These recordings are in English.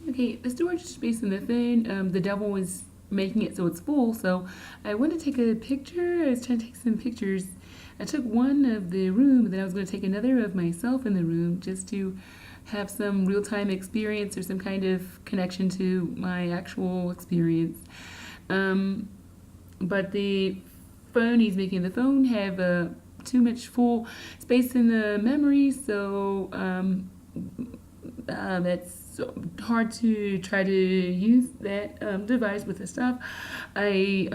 Okay, the storage space in the phone, the devil was making it so it's full. So I went to take a picture. I was trying to take some pictures. I took one of the room, then I was going to take another of myself in the room just to have some real time experience or some kind of connection to my actual experience. Um, but the phone he's making, the phone have too much full space in the memory, so that's hard to try to use that device with the stuff. I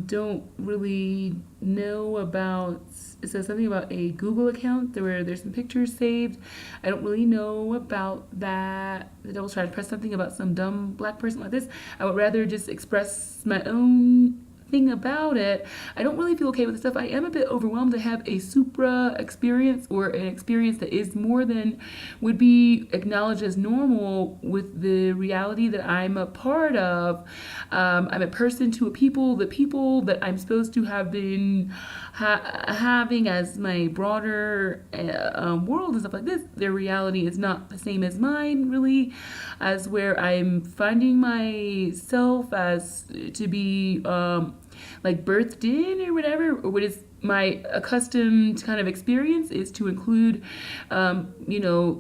don't really know about. It says something about a Google account where there's some pictures saved. I don't really know about that. The devil's trying to press something about some dumb black person like this. I would rather just express my own thing about it. I don't really feel okay with the stuff. I am a bit overwhelmed to have a supra experience or an experience that is more than would be acknowledged as normal with the reality that I'm a part of. I'm a person to a people. The people that I'm supposed to have been having as my broader world and stuff like this, their reality is not the same as mine, really, as where I'm finding myself as to be like birthed in or whatever, or what is my accustomed kind of experience is to include,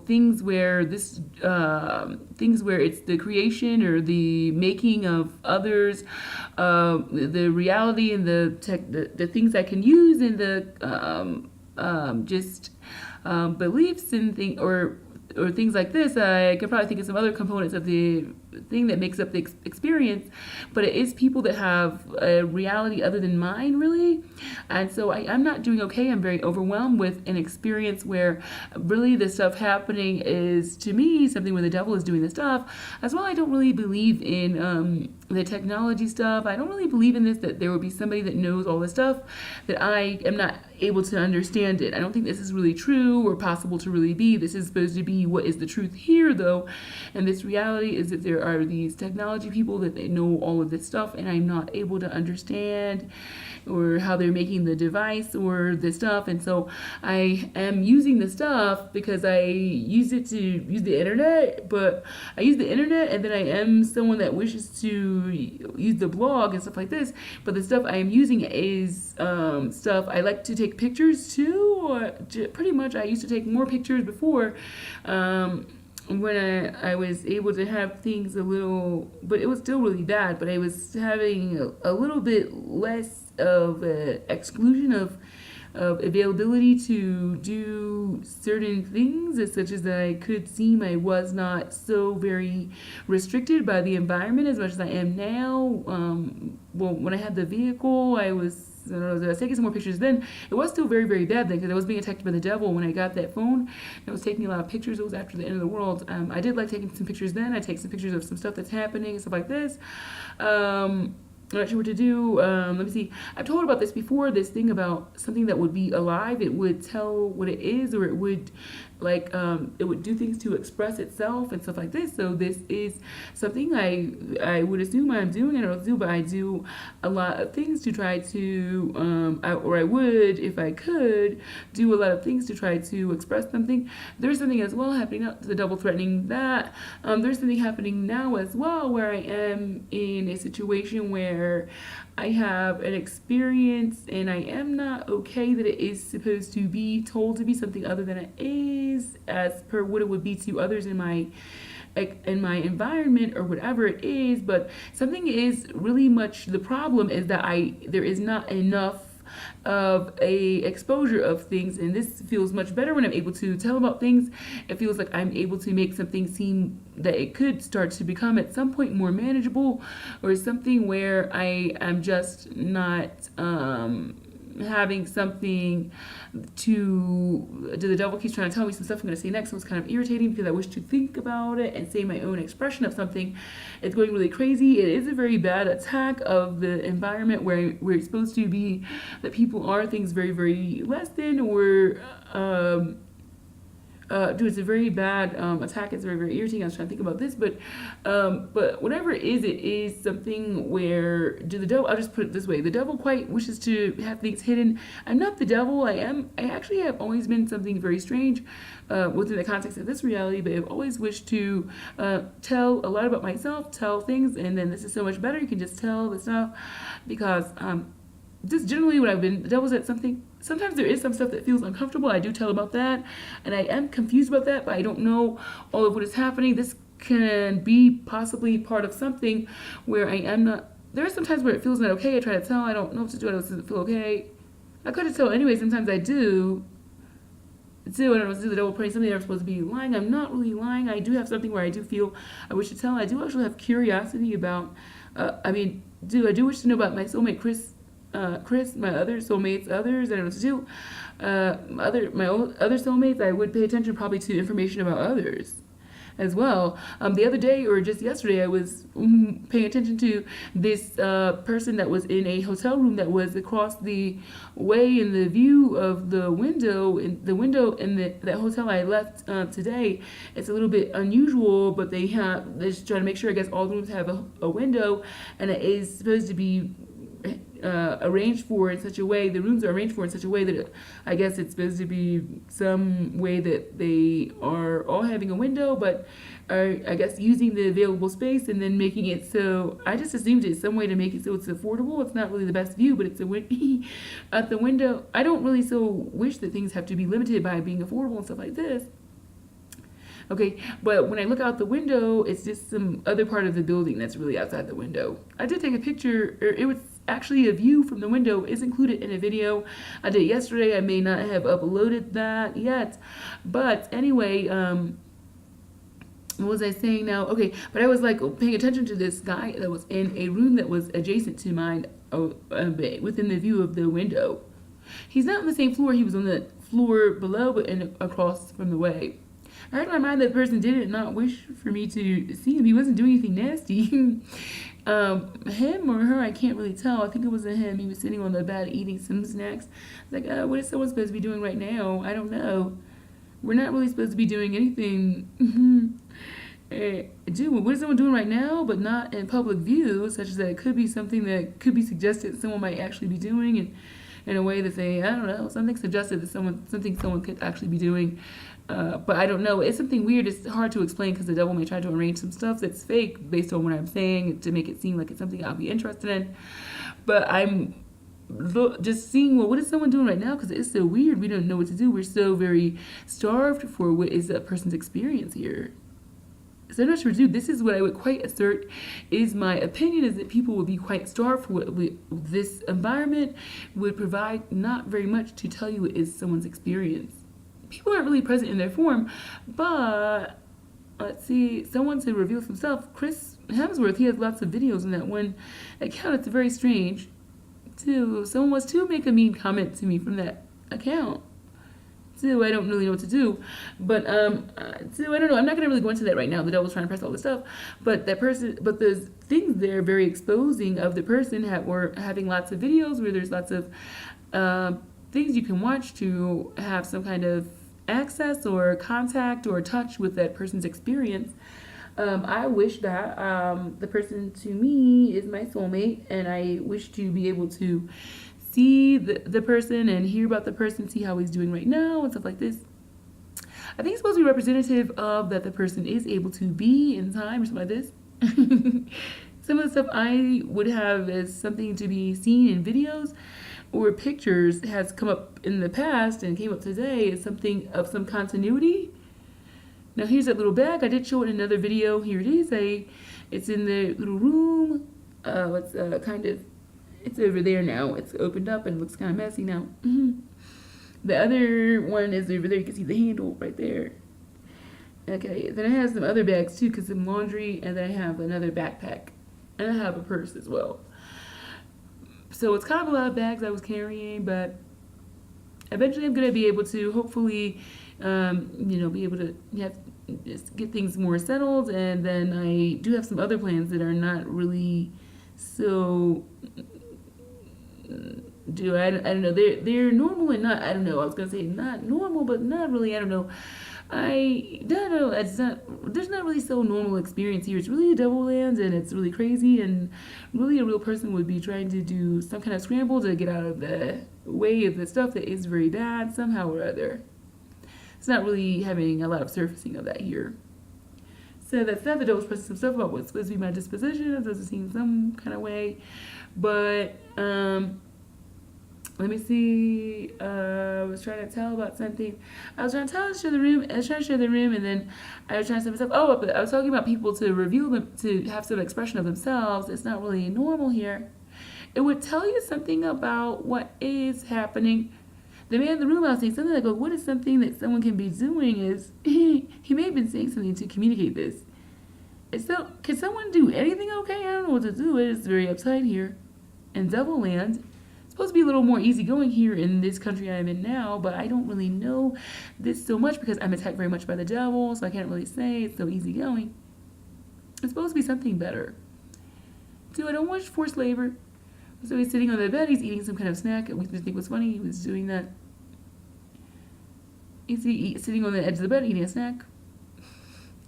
things where things where it's the creation or the making of others, the reality and the things I can use in the just beliefs and thing or things like this. I could probably think of some other components of the thing that makes up the experience, but it is people that have a reality other than mine, really. And so I'm not doing okay. I'm very overwhelmed with an experience where really the stuff happening is, to me, something where the devil is doing the stuff. As well, I don't really believe in the technology stuff. I don't really believe in this, that there will be somebody that knows all this stuff, that I am not able to understand it. I don't think this is really true or possible to really be. This is supposed to be what is the truth here, though. And this reality is that there are these technology people that they know all of this stuff, and I'm not able to understand or how they're making the device or the stuff. And so I am using the stuff because I use it to use the internet, but I use the internet and then I am someone that wishes to use the blog and stuff like this. But the stuff I am using is stuff I like to take pictures too. Pretty much I used to take more pictures before. When I was able to have things a little, but it was still really bad, but I was having a little bit less of an exclusion of availability to do certain things, such as that I could seem I was not so very restricted by the environment as much as I am now. Well, when I had the vehicle, I was taking some more pictures then. It was still very, very bad then because I was being attacked by the devil when I got that phone. I was taking a lot of pictures. It was after the end of the world. I did like taking some pictures then. I take some pictures of some stuff that's happening and stuff like this. I'm not sure what to do. Let me see. I've told about this before. This thing about something that would be alive. It would tell what it is, or it would it would do things to express itself and stuff like this. So this is something I would assume I'm doing. I don't do, but I do a lot of things to try to or I would, if I could, do a lot of things to try to express something. There's something as well happening now. The double threatening that. There's something happening now as well where I am in a situation where I have an experience and I am not okay that it is supposed to be told to be something other than it is, as per what it would be to others in my environment or whatever it is. But something is really much the problem is that there is not enough of a exposure of things, and this feels much better when I'm able to tell about things. It feels like I'm able to make something seem that it could start to become at some point more manageable, or something where I am just not having something to do. The devil keeps trying to tell me some stuff I'm going to say next, so it's kind of irritating because I wish to think about it and say my own expression of something. It's going really crazy. It is a very bad attack of the environment where it's supposed to be that people are things very, very less than, or dude, it's a very bad attack. It's very, very irritating. I was trying to think about this, but whatever it is something where do the devil. I'll just put it this way: the devil quite wishes to have things hidden. I'm not the devil. I am. I actually have always been something very strange within the context of this reality, but I've always wished to tell a lot about myself, tell things, and then this is so much better. You can just tell the stuff because just generally what I've been, the devil's at something. Sometimes there is some stuff that feels uncomfortable. I do tell about that, and I am confused about that, but I don't know all of what is happening. This can be possibly part of something where I am not. There are some times where it feels not okay. I try to tell. I don't know what to do. I don't feel okay. I could have told anyway. Sometimes I do. I don't know what to do. The devil prays something I'm supposed to be lying. I'm not really lying. I do have something where I do feel I wish to tell. I do actually have curiosity about. I do wish to know about my soulmate Chris, my other soulmates, others. I don't know what to do. My other soulmates, I would pay attention probably to information about others as well. The other day or just yesterday, I was paying attention to this person that was in a hotel room that was across the way in the view of the window. In that hotel I left today, it's a little bit unusual, but they're just trying to make sure. I guess all the rooms have a window, and it is supposed to be arranged for in such a way, the rooms are arranged for in such a way that I guess it's supposed to be some way that they are all having a window, but are, I guess, using the available space and then making it so, I just assumed it's some way to make it so it's affordable. It's not really the best view, but it's at the window. I don't really so wish that things have to be limited by being affordable and stuff like this. Okay, but when I look out the window, it's just some other part of the building that's really outside the window. I did take a picture, or it was actually a view from the window is included in a video I did yesterday. I may not have uploaded that yet, but anyway, what was I saying now? Okay, but I was like paying attention to this guy that was in a room that was adjacent to mine, within the view of the window. He's not on the same floor. He was on the floor below, but across from the way. I heard in my mind that person did not wish for me to see him. He wasn't doing anything nasty. Him or her, I can't really tell. I think it was a him. He was sitting on the bed eating some snacks. It's like, what is someone supposed to be doing right now? I don't know. We're not really supposed to be doing anything. What is someone doing right now, but not in public view, such that it could be something that could be suggested someone might actually be doing, and in a way that they, I don't know, something suggested that something someone could actually be doing. But I don't know. It's something weird. It's hard to explain because the devil may try to arrange some stuff that's fake based on what I'm saying to make it seem like it's something I'll be interested in. But I'm just seeing, well, what is someone doing right now? Because it's so weird. We don't know what to do. We're so very starved for what is that person's experience here. So I'm not sure, dude, this is what I would quite assert is my opinion, is that people would be quite starved for what this environment would provide not very much to tell you it is someone's experience. People aren't really present in their form, but let's see, someone to reveal himself. Chris Hemsworth, he has lots of videos in that one account. It's very strange. Too, someone was to make a mean comment to me from that account. So I don't really know what to do, but so I don't know. I'm not gonna really go into that right now. The devil's trying to press all this stuff, but that person, but the things there very exposing of the person were having lots of videos where there's lots of things you can watch to have some kind of access or contact or touch with that person's experience. I wish that the person to me is my soulmate, and I wish to be able to see the person and hear about the person, see how he's doing right now and stuff like this. I think it's supposed to be representative of that the person is able to be in time or something like this. Some of the stuff I would have as something to be seen in videos or pictures has come up in the past and came up today as something of some continuity. Now here's that little bag. I did show it in another video. Here it is. It's in the little room. It's over there now. It's opened up and looks kind of messy now. The other one is over there. You can see the handle right there. Okay, then I have some other bags too, because some laundry, and then I have another backpack, and I have a purse as well. So it's kind of a lot of bags I was carrying, but eventually I'm going to be able to hopefully, be able to get things more settled, and then I do have some other plans that are not really so... I don't know. They're normal and not. I don't know. I was gonna say not normal, but not really. I don't know. I don't know. It's not. There's not really so normal experience here. It's really a double land, and it's really crazy. And really, a real person would be trying to do some kind of scramble to get out of the way of the stuff that is very bad somehow or other. It's not really having a lot of surfacing of that here. So that's not the devil's expressing some stuff about what's supposed to be my disposition. It doesn't seem some kind of way, but let me see. I was trying to tell about something. I was trying to share the room. I was trying to share the room, and then I was trying to say myself. Oh, but I was talking about people to reveal them, to have some expression of themselves. It's not really normal here. It would tell you something about what is happening. The man in the room, I was saying something like, "Oh, what is something that someone can be doing?" Is he may have been saying something to communicate this. So, can someone do anything okay? I don't know what to do. It is very upside here in Devil Land. It's supposed to be a little more easygoing here in this country I'm in now, but I don't really know this so much because I'm attacked very much by the devil, so I can't really say it's so easygoing. It's supposed to be something better. So I don't watch forced labor. So he's sitting on the bed, he's eating some kind of snack. We think was funny, he was doing that. He's sitting on the edge of the bed eating a snack.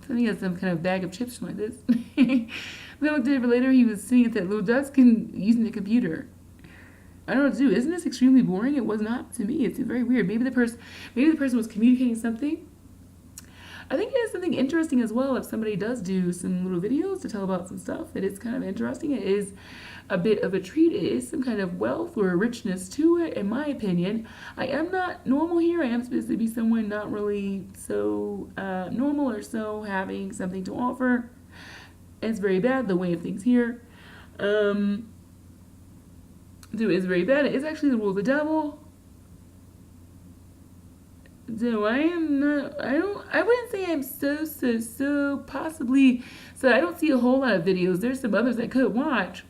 So he has some kind of bag of chips like this. Then a day later, he was sitting at that little desk and using the computer. I don't know what to do. Isn't this extremely boring? It was not to me. It's very weird. Maybe the person was communicating something. I think it is something interesting as well if somebody does do some little videos to tell about some stuff. It is kind of interesting. It is a bit of a treat. It is some kind of wealth or richness to it, in my opinion. I am not normal here. I am supposed to be someone not really so normal or so having something to offer. It's very bad, the way of things here. So it's very bad. It is actually the rule of the devil. So I am not, I wouldn't say I'm so possibly, so I don't see a whole lot of videos. There's some others I could watch.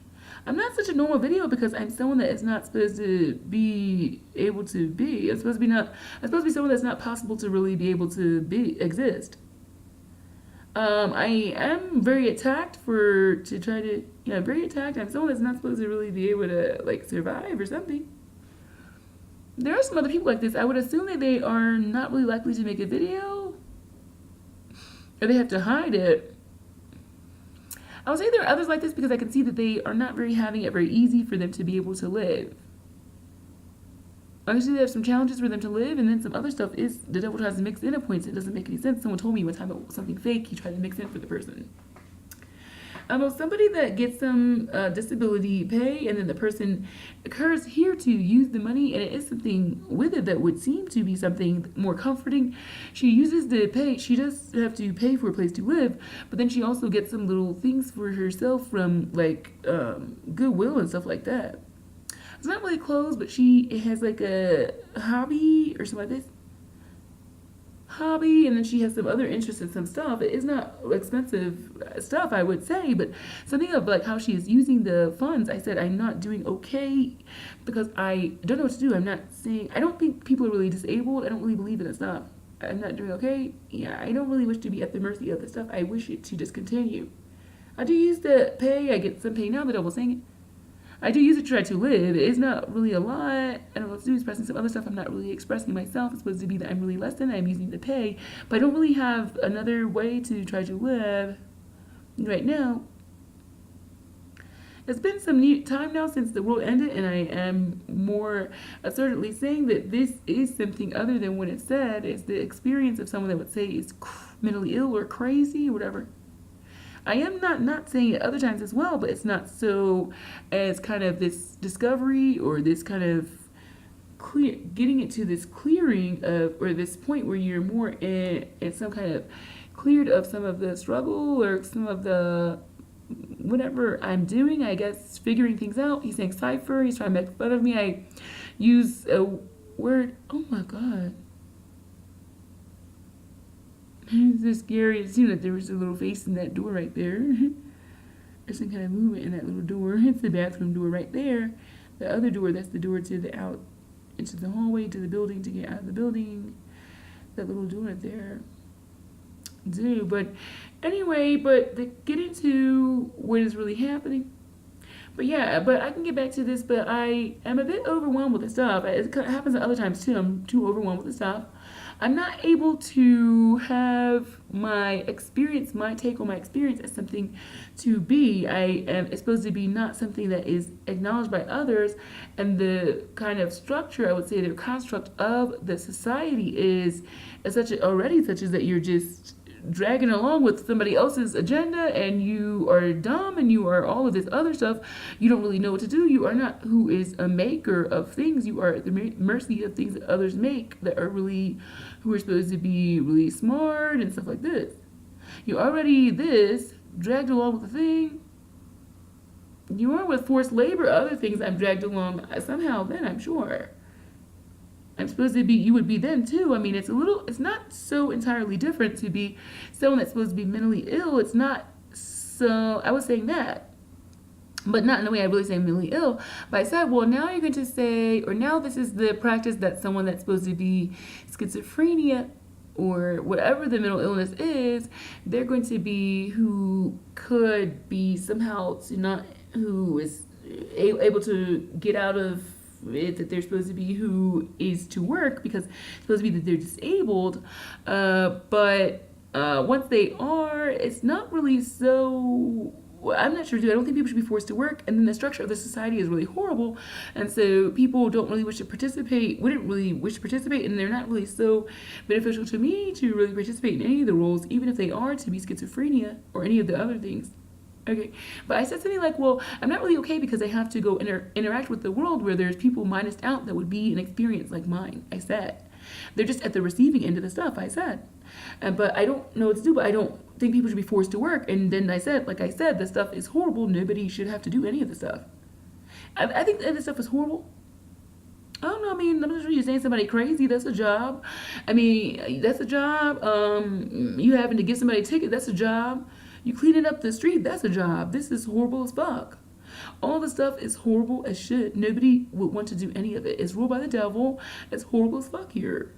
I'm not such a normal video because I'm someone that is not supposed to be able to be. I'm supposed to be someone that's not possible to really be able to exist. I am very attacked very attacked. I'm someone that's not supposed to really be able to like survive or something. There are some other people like this. I would assume that they are not really likely to make a video, or they have to hide it. I would say there are others like this because I can see that they are not having it very easy for them to be able to live. Obviously, they have some challenges for them to live, and then some other stuff is the devil tries to mix in at points. It doesn't make any sense. Someone told me one time about something fake he tried to mix in for the person. Somebody that gets some disability pay, and then the person occurs here to use the money, and it is something with it that would seem to be something more comforting. She uses the pay. She does have to pay for a place to live, but then she also gets some little things for herself from like Goodwill and stuff like that. It's not really clothes, but she has like a hobby or something like this. Hobby, and then she has some other interests in some stuff. It is not expensive stuff, I would say, but something of like how she is using the funds. I said I'm not doing okay because I don't know what to do. I'm not saying, I don't think people are really disabled. I don't really believe in that stuff. I'm not doing okay. Yeah, I don't really wish to be at the mercy of the stuff. I wish it to just continue. I do use the pay. I get some pay now, the double saying it. I do use it to try to live. It is not really a lot. I don't know what to do. Expressing some other stuff. I'm not really expressing myself. It's supposed to be that I'm really less than. I'm using the pay. But I don't really have another way to try to live right now. It's been some time now since the world ended, and I am more assertively saying that this is something other than what it said. It's the experience of someone that would say is mentally ill or crazy or whatever. I am not saying it other times as well, but it's not so as kind of this discovery or this kind of getting it to this clearing of, or this point where you're more in some kind of cleared of some of the struggle or some of the whatever I'm doing, I guess, figuring things out. He's saying cipher. He's trying to make fun of me. I use a word. Oh my God. It's so scary to see that there was a little face in that door right there. There's some kind of movement in that little door. It's the bathroom door right there. The other door, that's the door to the out into the hallway to the building to get out of the building. That little door right there. But anyway, get into what is really happening. But yeah, but I can get back to this, but I am a bit overwhelmed with the stuff. It happens at other times too. I'm too overwhelmed with the stuff. I'm not able to have my experience, my take on my experience as something to be. I am it's supposed to be not something that is acknowledged by others, and the kind of structure, I would say, the construct of the society is such already such as that you're just dragging along with somebody else's agenda, and you are dumb, and you are all of this other stuff. You don't really know what to do. You are not who is a maker of things. You are at the mercy of things that others make that are really who are supposed to be really smart and stuff like this. You already this dragged along with the thing. You are with forced labor, other things I'm dragged along somehow. Then I'm sure I'm supposed to be, you would be then too. I mean, it's not so entirely different to be someone that's supposed to be mentally ill. It's not so, I was saying that, but not in the way I really say mentally ill. But I said, well, now you're going to say, or now this is the practice that someone that's supposed to be schizophrenia or whatever the mental illness is, they're going to be who could be somehow to not, who is able to get out of it, that they're supposed to be who is to work because it's supposed to be that they're disabled. But once they are, it's not really so. I'm not sure, too. I don't think people should be forced to work, and then the structure of the society is really horrible, and so people don't really wish to participate, wouldn't really wish to participate, and they're not really so beneficial to me to really participate in any of the roles, even if they are to be schizophrenia or any of the other things. Okay, but I said something like, well, I'm not really okay because I have to go interact with the world where there's people minused out that would be an experience like mine. I said. They're just at the receiving end of the stuff, I said. But I don't know what to do, but I don't think people should be forced to work. And then I said, like I said, the stuff is horrible. Nobody should have to do any of the stuff. I think that the stuff is horrible. I don't know. I mean, I'm not sure you're saying somebody crazy. That's a job. I mean, that's a job. You having to give somebody a ticket. That's a job. You cleaning up the street. That's a job. This is horrible as fuck. All the stuff is horrible as shit. Nobody would want to do any of it. It's ruled by the devil. It's horrible as fuck here.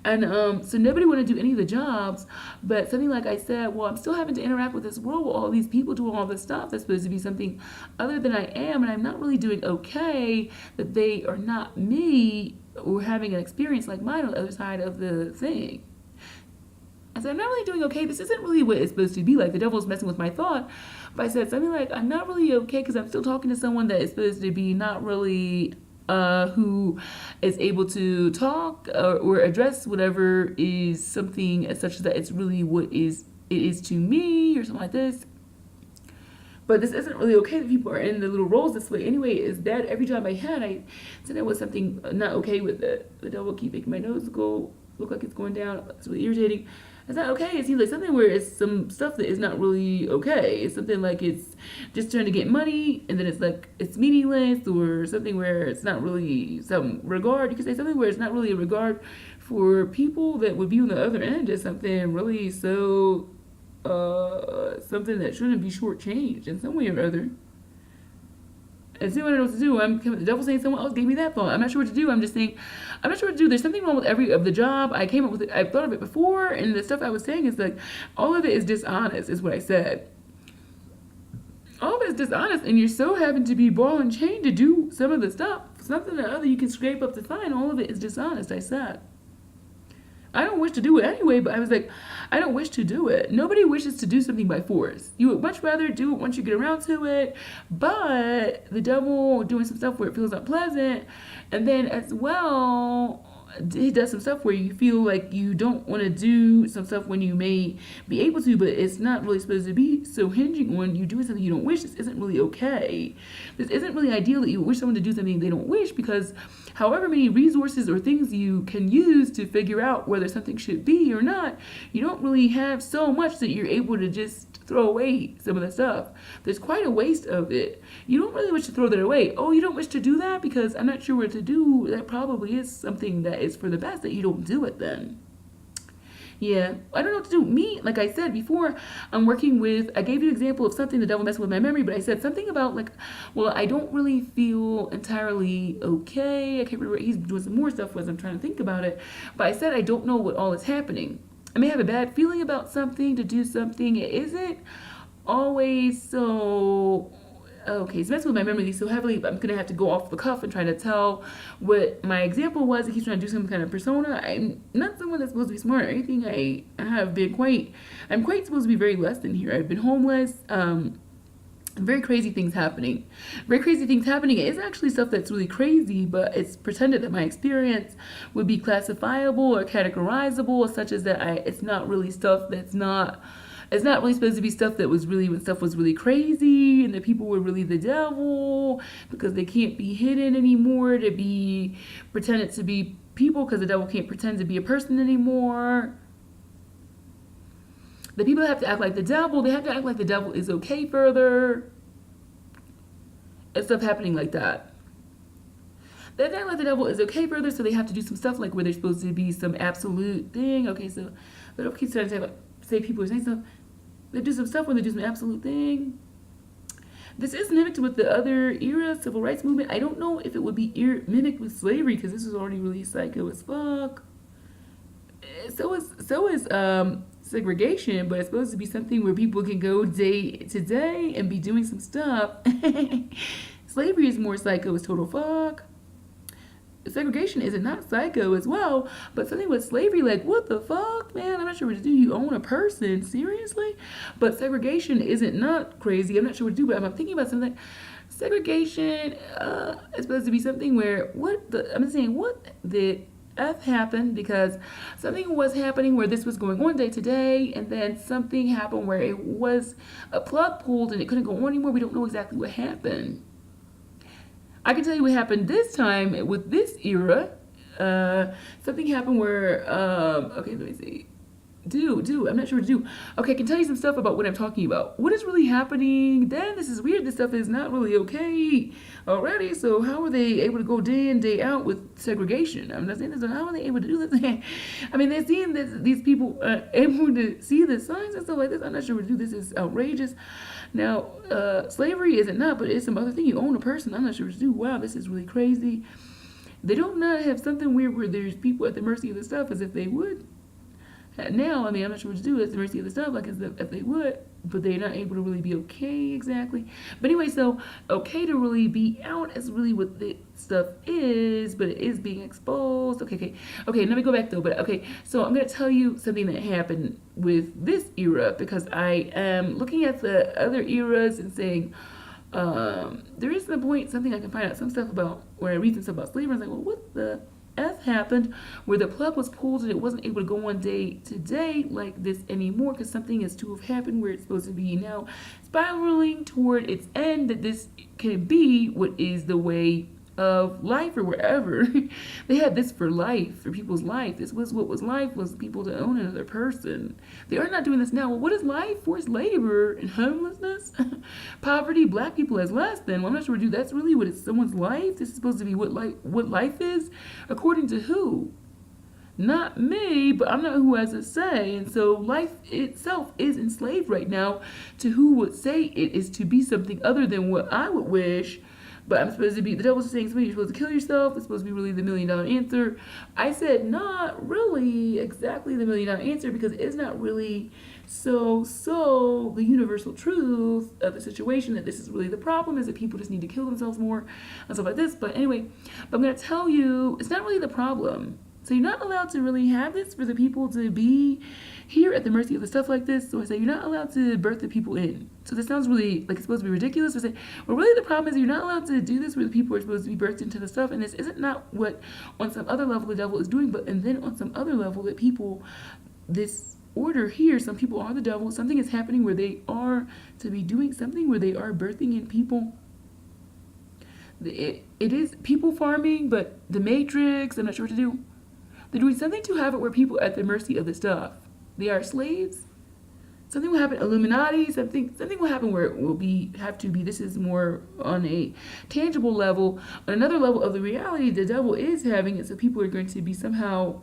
And so nobody want to do any of the jobs, but something like I said, well, I'm still having to interact with this world with all these people doing all this stuff that's supposed to be something other than I am, and I'm not really doing okay that they are not me or having an experience like mine on the other side of the thing. I said, I'm not really doing okay. This isn't really what it's supposed to be like. The devil's messing with my thought. But I said something like, I'm not really okay because I'm still talking to someone that is supposed to be not really who is able to talk or address whatever is something as such that it's really what it is to me or something like this. But this isn't really okay that people are in the little roles this way. Anyway, is that every job I had, I said there was something not okay with it. The devil keep making my nose look like it's going down. It's really irritating. It's not okay. It seems like something where it's some stuff that is not really okay. It's something like it's just trying to get money, and then it's like it's meaningless, or something where it's not really some regard. You could say something where it's not really a regard for people that would be on the other end. Just something really so something that shouldn't be shortchanged in some way or other. And see what I know what to do. The devil saying someone else gave me that thought. I'm not sure what to do. I'm just saying, I'm not sure what to do. There's something wrong with every of the job. I came up with it. I've thought of it before, and the stuff I was saying is like, all of it is dishonest, is what I said. All of it is dishonest, and you're so having to be ball and chain to do some of the stuff. Something or other you can scrape up to find. All of it is dishonest, I said. I don't wish to do it anyway, but I was like, I don't wish to do it. Nobody wishes to do something by force. You would much rather do it once you get around to it, but the devil doing some stuff where it feels unpleasant, and then as well, he does some stuff where you feel like you don't want to do some stuff when you may be able to, but it's not really supposed to be so hinging on you doing something you don't wish. This isn't really okay. This isn't really ideal that you wish someone to do something they don't wish, because however many resources or things you can use to figure out whether something should be or not, you don't really have so much that you're able to just throw away some of the stuff. There's quite a waste of it. You don't really wish to throw that away. Oh, you don't wish to do that because I'm not sure what to do. That probably is something that is for the best that you don't do it then. Yeah, I don't know what to do. Me, like I said before, I'm working with, I gave you an example of something the devil messing with my memory, but I said something about like, well, I don't really feel entirely okay. I can't remember, he's doing some more stuff as I'm trying to think about it. But I said I don't know what all is happening. I may have a bad feeling about something, to do something. It isn't always so, Okay, it's messing with my memory so heavily, but I'm gonna have to go off the cuff and try to tell what my example was. He's trying to do some kind of persona. I'm not someone that's supposed to be smart or anything. I have been I'm quite supposed to be very less than here. I've been homeless. Very crazy things happening. Very crazy things happening. It is actually stuff that's really crazy, but it's pretended that my experience would be classifiable or categorizable, such as that it's not really stuff that's not. It's not really supposed to be stuff that was really when stuff was really crazy and that people were really the devil because they can't be hidden anymore to be pretended to be people because the devil can't pretend to be a person anymore. The people have to act like the devil. They have to act like the devil is okay further. And stuff happening like that. They have to act like the devil is okay further, so they have to do some stuff like where they're supposed to be some absolute thing. Okay, so they don't keep trying to say people are saying stuff. They do some stuff where they do some absolute thing. This is mimicked with the other era, civil rights movement. I don't know if it would be mimicked with slavery because this is already really psycho as fuck. So is segregation, but it's supposed to be something where people can go day to day and be doing some stuff. Slavery is more psycho as total fuck. Segregation is not psycho as well, but something with slavery, like what the fuck, man? I'm not sure what to do. You own a person, seriously? But segregation isn't not crazy. I'm not sure what to do, but I'm thinking about something. Segregation is supposed to be something where what the F happened because something was happening where this was going on day to day, and then something happened where it was a plug pulled and it couldn't go on anymore. We don't know exactly what happened. I can tell you what happened this time with this era. Something happened where, okay, let me see. I'm not sure what to do. Okay, I can tell you some stuff about what I'm talking about. What is really happening? Then this is weird. This stuff is not really okay already. So how are they able to go day in, day out with segregation? I'm not saying this, but how are they able to do this? I mean, they're seeing this, these people able to see the signs and stuff like this. I'm not sure what to do. This is outrageous. Now, slavery isn't not, but it's some other thing. You own a person. I'm not sure what to do. Wow, this is really crazy. They don't not have something weird where there's people at the mercy of the stuff as if they would. Now, I mean, I'm not sure what to do. At the mercy of the stuff, like as if they would, but they're not able to really be okay exactly. But anyway, so okay to really be out is really what the stuff is, but it is being exposed. Okay. Let me go back though. But okay, so I'm gonna tell you something that happened with this era because I am looking at the other eras and saying. There is some point, something I can find out some stuff about where I read some stuff about slavery. I was like, well, what the F happened where the plug was pulled and it wasn't able to go on day to day like this anymore because something is to have happened where it's supposed to be now spiraling toward its end that this can be what is the way of life or wherever. They had this for life, for people's life. This was what was life, was people to own another person. They are not doing this now. Well, what is life? Forced labor and homelessness? Poverty, black people as less than. Well, I'm not sure, dude, that's really what is someone's life? This is supposed to be what life is? According to who? Not me, but I'm not who has a say. And so life itself is enslaved right now to who would say it is to be something other than what I would wish. But I'm supposed to be, the devil's saying something, you're supposed to kill yourself. It's supposed to be really the $1 million answer. I said, not really exactly the $1 million answer because it's not really so the universal truth of the situation that this is really the problem is that people just need to kill themselves more and stuff like this. But anyway, I'm going to tell you, it's not really the problem. So you're not allowed to really have this for the people to be here at the mercy of the stuff like this. So I say you're not allowed to birth the people in. So this sounds really like it's supposed to be ridiculous. I say, well, really the problem is you're not allowed to do this where the people are supposed to be birthed into the stuff. And this isn't not what on some other level the devil is doing, but and then on some other level that people, this order here, some people are the devil. Something is happening where they are to be doing something where they are birthing in people. It is people farming, but the Matrix, I'm not sure what to do. They're doing something to have it where people are at the mercy of the stuff. They are slaves. Something will happen, Illuminati, something will happen where it will have to be, this is more on a tangible level. On another level of the reality the devil is having it, so people are going to be somehow,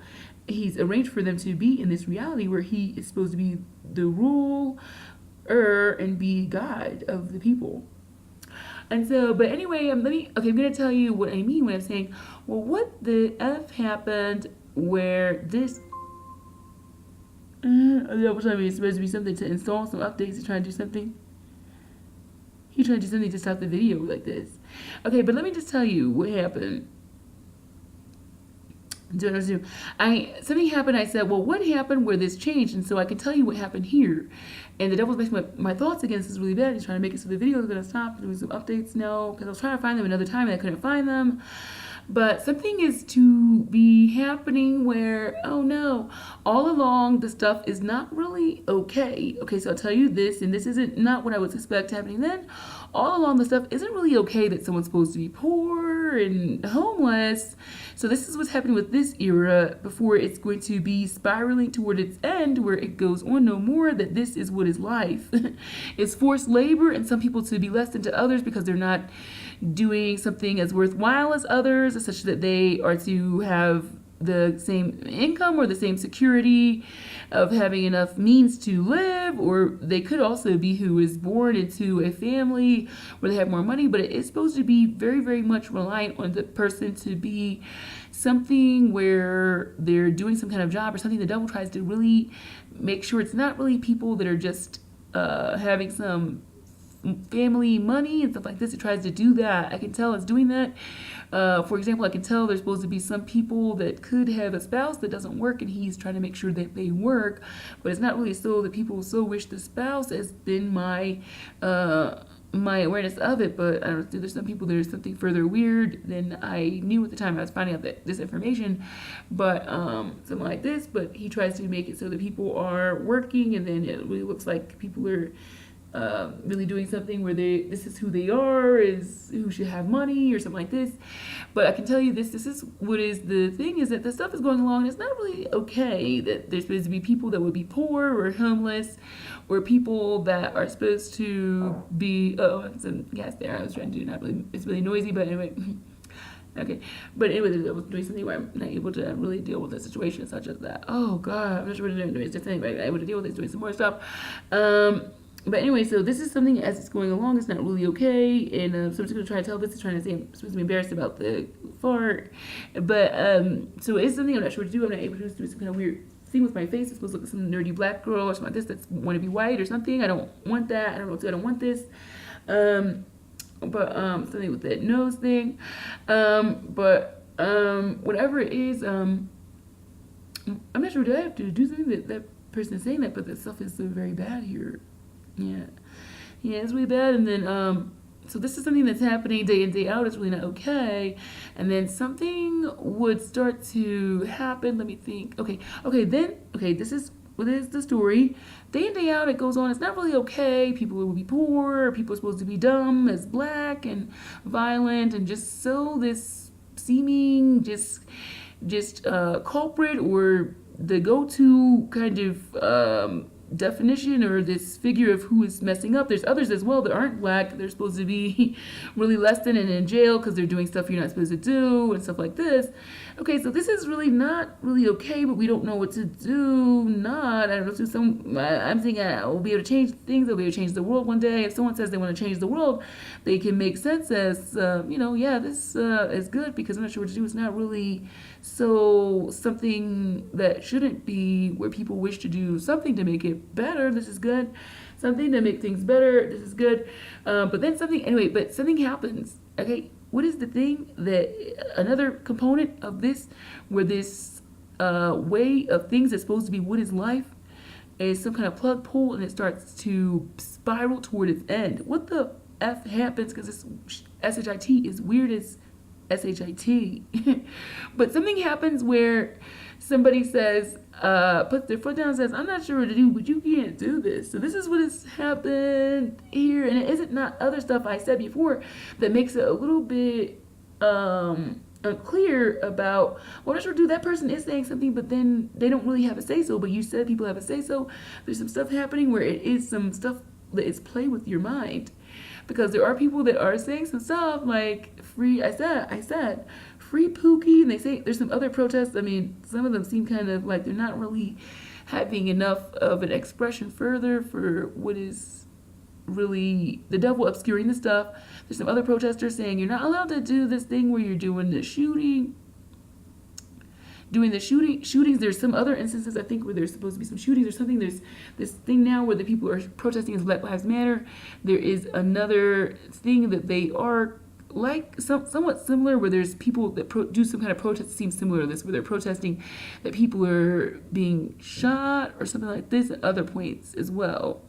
he's arranged for them to be in this reality where he is supposed to be the ruler and be God of the people. And so, but anyway, I'm going to tell you what I mean when I'm saying, well, what the F happened where this it's supposed to be something to install some updates to try and do something. He tried to do something to stop the video like this. Okay, but let me just tell you what happened. Something happened. I said, well, what happened where this changed? And so I can tell you what happened here. And the devil's making my thoughts against this really bad. He's trying to make it so the video is going to stop, doing some updates now, because I was trying to find them another time and I couldn't find them. But something is to be happening where, oh no, all along the stuff is not really okay. Okay, so I'll tell you this, and this isn't not what I would suspect happening then. All along the stuff isn't really okay that someone's supposed to be poor and homeless. So this is what's happening with this era before it's going to be spiraling toward its end where it goes on no more, that this is what is life. It's forced labor and some people to be less than to others because they're not doing something as worthwhile as others, such that they are to have the same income or the same security of having enough means to live, or they could also be who is born into a family where they have more money, but it is supposed to be very, very much reliant on the person to be something where they're doing some kind of job or something. The devil tries to really make sure it's not really people that are just having some family money and stuff like this. It tries to do that. I can tell it's doing that. For example, I can tell there's supposed to be some people that could have a spouse that doesn't work, and he's trying to make sure that they work, but it's not really so that people so wish the spouse has been my awareness of it. But I don't know, there's some people, there's something further weird than I knew at the time I was finding out this information, but something like this. But he tries to make it so that people are working, and then it really looks like people are really doing something where this is who they are, is who should have money or something like this. But I can tell you this is what is the thing, is that the stuff is going along and it's not really okay that there's supposed to be people that would be poor or homeless, or people that are supposed to be some gas there I was trying to do, not really, it's really noisy, but anyway. Okay, but anyway, I was doing something where I'm not able to really deal with the situation such as that. Oh god, I'm just really doing this thing, but I'm able to deal with it, doing some more stuff. But anyway, so this is something as it's going along, it's not really okay, and so I'm just going to try to tell this, trying to say I'm supposed to be embarrassed about the fart, but so it's something I'm not sure what to do. I'm not able to do some kind of weird thing with my face. It's supposed to look like some nerdy black girl or something like this that's want to be white or something. I don't want that. I don't know what to do. I don't want this. But something with that nose thing. Whatever it is, I'm not sure. Do I have to do something that person is saying that? But that stuff is so very bad here. Yeah, it's really bad. And then so this is something that's happening day in, day out. It's really not okay. And then something would start to happen. Let me think. This is what is the story. Day in, day out, it goes on. It's not really okay. People will be poor. People are supposed to be dumb as black and violent and just so this seeming just culprit or the go-to kind of definition or this figure of who is messing up. There's others as well that aren't black. They're supposed to be really less than and in jail because they're doing stuff you're not supposed to do and stuff like this. Okay, so this is really not really okay, but we don't know what to do. I don't know. I'm thinking we'll be able to change things. They'll be able to change the world one day. If someone says they want to change the world, they can make sense as, this is good, because I'm not sure what to do. It's not really so something that shouldn't be where people wish to do something to make it better. This is good. Something to make things better. This is good. But something happens. Okay, what is the thing that another component of this, where this way of things that's supposed to be what is life is some kind of plug pull, and it starts to spiral toward its end. What the F happens? Because this SHIT is weird as SHIT. But something happens where somebody says, puts their foot down and says, I'm not sure what to do, but you can't do this. So this is what has happened here. And it isn't not other stuff I said before that makes it a little bit unclear about, well, I'm not sure do that person is saying something, but then they don't really have a say-so, but you said people have a say-so. There's some stuff happening where it is some stuff that is play with your mind. Because there are people that are saying some stuff like free, I said, free Pookie, and they say there's some other protests. I mean, some of them seem kind of like they're not really having enough of an expression further for what is really the devil obscuring the stuff. There's some other protesters saying you're not allowed to do this thing where you're doing the shooting. doing the shootings. There's some other instances, I think, where there's supposed to be some shootings or something. There's this thing now where the people are protesting as Black Lives Matter. There is another thing that they are like somewhat similar, where there's people that do some kind of protest that seems similar to this, where they're protesting that people are being shot or something like this at other points as well.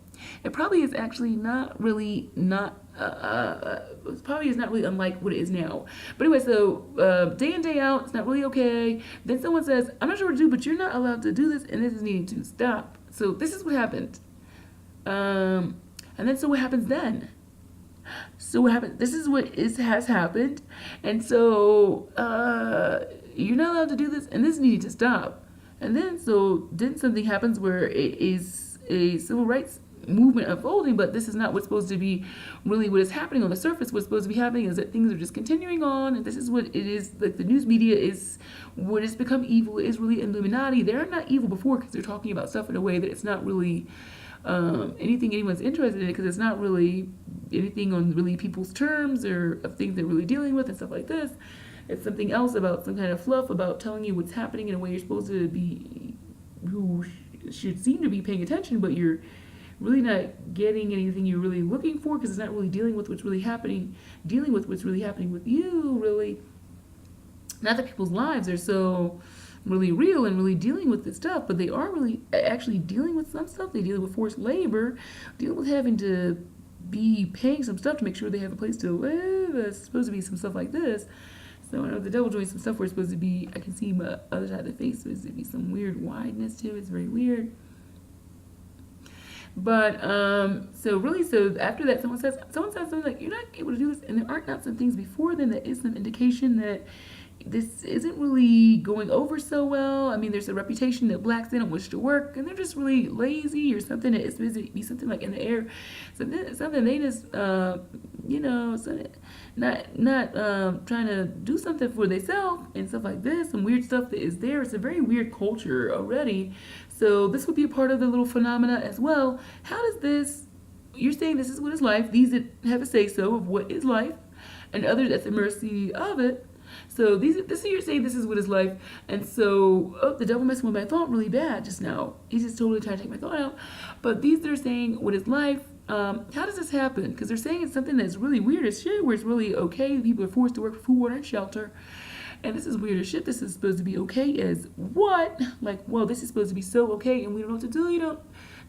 It probably is actually not really it probably is not really unlike what it is now. But anyway, so day in, day out, it's not really okay. Then someone says, I'm not sure what to do, but you're not allowed to do this, and this is needing to stop. So this is what happened. And then so what happens then? So what happened? This is what has happened. And so you're not allowed to do this, and this needed to stop. And then something happens where it is a civil rights movement unfolding, but this is not what's supposed to be really what is happening on the surface. What's supposed to be happening is that things are just continuing on, and this is what it is. Like, the news media is what has become evil. It is really Illuminati. They're not evil before because they're talking about stuff in a way that it's not really anything anyone's interested in, because it's not really anything on really people's terms or of things they're really dealing with and stuff like this. It's something else, about some kind of fluff about telling you what's happening in a way you're supposed to be, who should seem to be paying attention, but you're really not getting anything you're really looking for, because it's not really dealing with what's really happening with you, really. Not that people's lives are so really real and really dealing with this stuff, but they are really actually dealing with some stuff. They deal with forced labor, dealing with having to be paying some stuff to make sure they have a place to live. It's supposed to be some stuff like this. So I know the devil doing some stuff where it's supposed to be, I can see my other side of the face, supposed to be some weird wideness to it. It's very weird. But so after that, someone says something like, you're not able to do this, and there aren't not some things before then that is some indication that this isn't really going over so well. I mean, there's a reputation that blacks, they don't wish to work, and they're just really lazy, or something that is supposed to be something like in the air, something they just not trying to do something for themselves and stuff like this. Some weird stuff that is there. It's a very weird culture already. So this would be a part of the little phenomena as well. How does this? You're saying this is what is life. These that have a say so of what is life, and others at the mercy of it. So you're saying this is what is life, and so the devil messing with my thought really bad just now. He's just totally trying to take my thought out. But these that are saying what is life, how does this happen? Because they're saying it's something that's really weird as shit, where it's really okay. People are forced to work for food, water, and shelter. And this is weird as shit. This is supposed to be okay as what? Like, well, this is supposed to be so okay, and we don't know what to do. You don't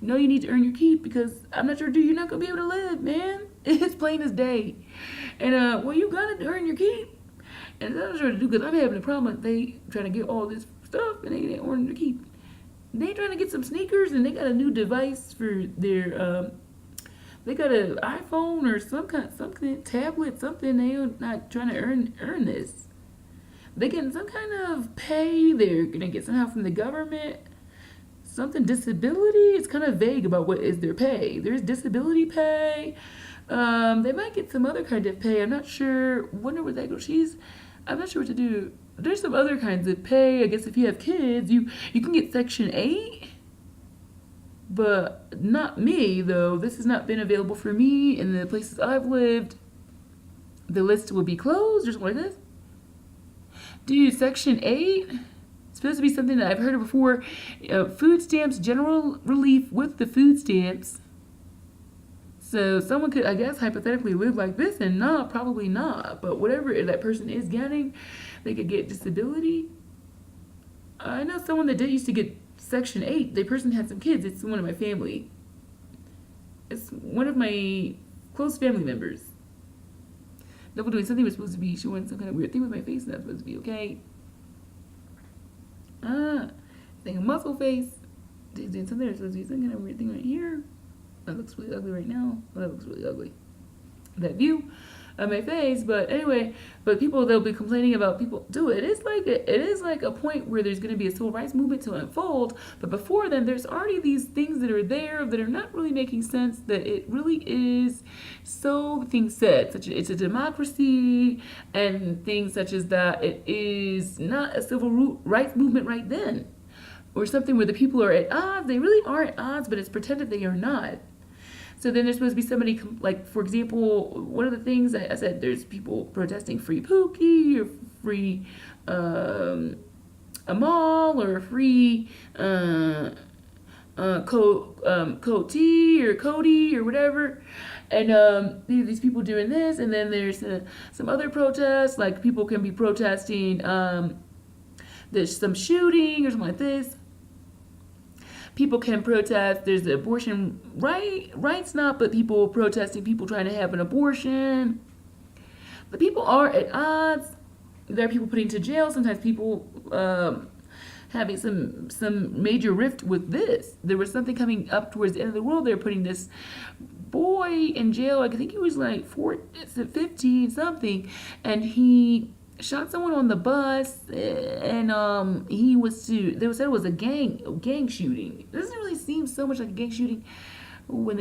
know you need to earn your keep, because I'm not sure, dude, you're not going to be able to live, man. It's plain as day. And, well, you got to earn your keep. And I'm not sure what to do, because I'm having a problem. They trying to get all this stuff, and they ain't earning their keep. They trying to get some sneakers, and they got a new device for their, they got an iPhone or something, tablet, something. They're not trying to earn this. They getting some kind of pay. They're gonna get somehow from the government. Something disability. It's kind of vague about what is their pay. There's disability pay. They might get some other kind of pay. I'm not sure. Wonder where that goes. I'm not sure what to do. There's some other kinds of pay. I guess if you have kids, you can get Section 8. But not me, though. This has not been available for me in the places I've lived. The list will be closed or something like this. Dude, Section 8? It's supposed to be something that I've heard of before. Food stamps, general relief with the food stamps. So someone could, I guess, hypothetically live like this, and probably not. But whatever that person is getting, they could get disability. I know someone that used to get Section 8. The person had some kids. It's one of my family. It's one of my close family members. Double doing something was supposed to be showing some kind of weird thing with my face, and that's supposed to be okay. Thing of muscle face. Doing something that's supposed to be some kind of weird thing right here. That looks really ugly right now. That looks really ugly. That view of my face, but anyway, people, they'll be complaining about people. Dude, it is like a point where there's going to be a civil rights movement to unfold, but before then, there's already these things that are there that are not really making sense. That it really is so things said, such it's a democracy, and things such as that it is not a civil rights movement right then, or something where the people are at odds. They really are at odds, but it's pretended they are not. So then there's supposed to be somebody, like, for example, one of the things I said, there's people protesting free Pookie or free a mall or a free Cote tea or Cody or whatever. And these people doing this, and then there's some other protests, like people can be protesting. There's some shooting or something like this. People can protest. There's the abortion rights not, but people protesting people trying to have an abortion. The people are at odds. There are people putting to jail. Sometimes people having some major rift with this. There was something coming up towards the end of the world. They're putting this boy in jail. I think he was like 15 something, and he shot someone on the bus, and he was they said it was a gang shooting. It doesn't really seem so much like a gang shooting when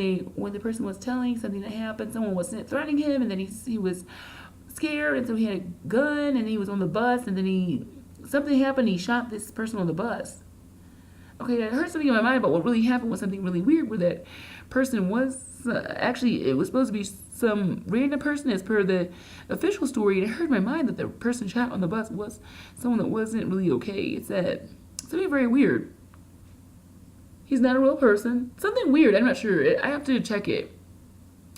the person was telling something that happened. Someone was threatening him, and then he was scared, and so he had a gun, and he was on the bus, and then something happened. He shot this person on the bus. Okay, I heard something in my mind about what really happened was something really weird, where that person was actually, it was supposed to be some random person as per the official story, and it hurt my mind that the person shot on the bus was someone that wasn't really okay. It said something very weird. He's not a real person. Something weird. I'm not sure. I have to check it.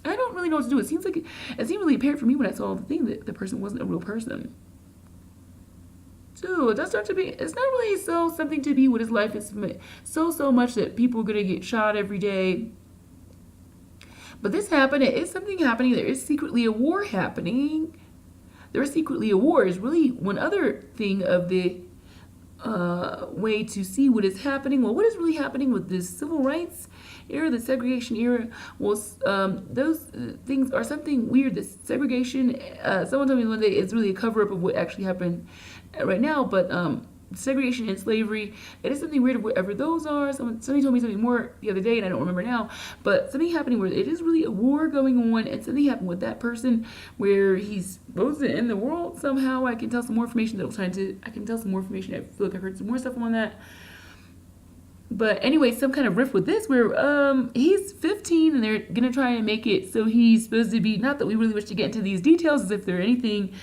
I don't really know what to do. It seemed really apparent for me when I saw the thing that the person wasn't a real person. So it does start to be. It's not really something to be what his life is. So much that people are gonna get shot every day. But this happened. It is something happening. There is secretly a war happening. There is secretly a war. Is really one other thing of the way to see what is happening. Well, what is really happening with this civil rights era, the segregation era? Well, those things are something weird. This segregation, someone told me one day, it's really a cover-up of what actually happened right now, but segregation and slavery, it is something weird of whatever those are. Somebody told me something more the other day, and I don't remember now, but something happening where it is really a war going on, and something happened with that person where he's supposed to end the world somehow. I can tell some more information I can tell some more information. I feel like I've heard some more stuff on that. But anyway, some kind of riff with this where he's 15 and they're gonna try and make it so he's supposed to be, not that we really wish to get into these details as if they're anything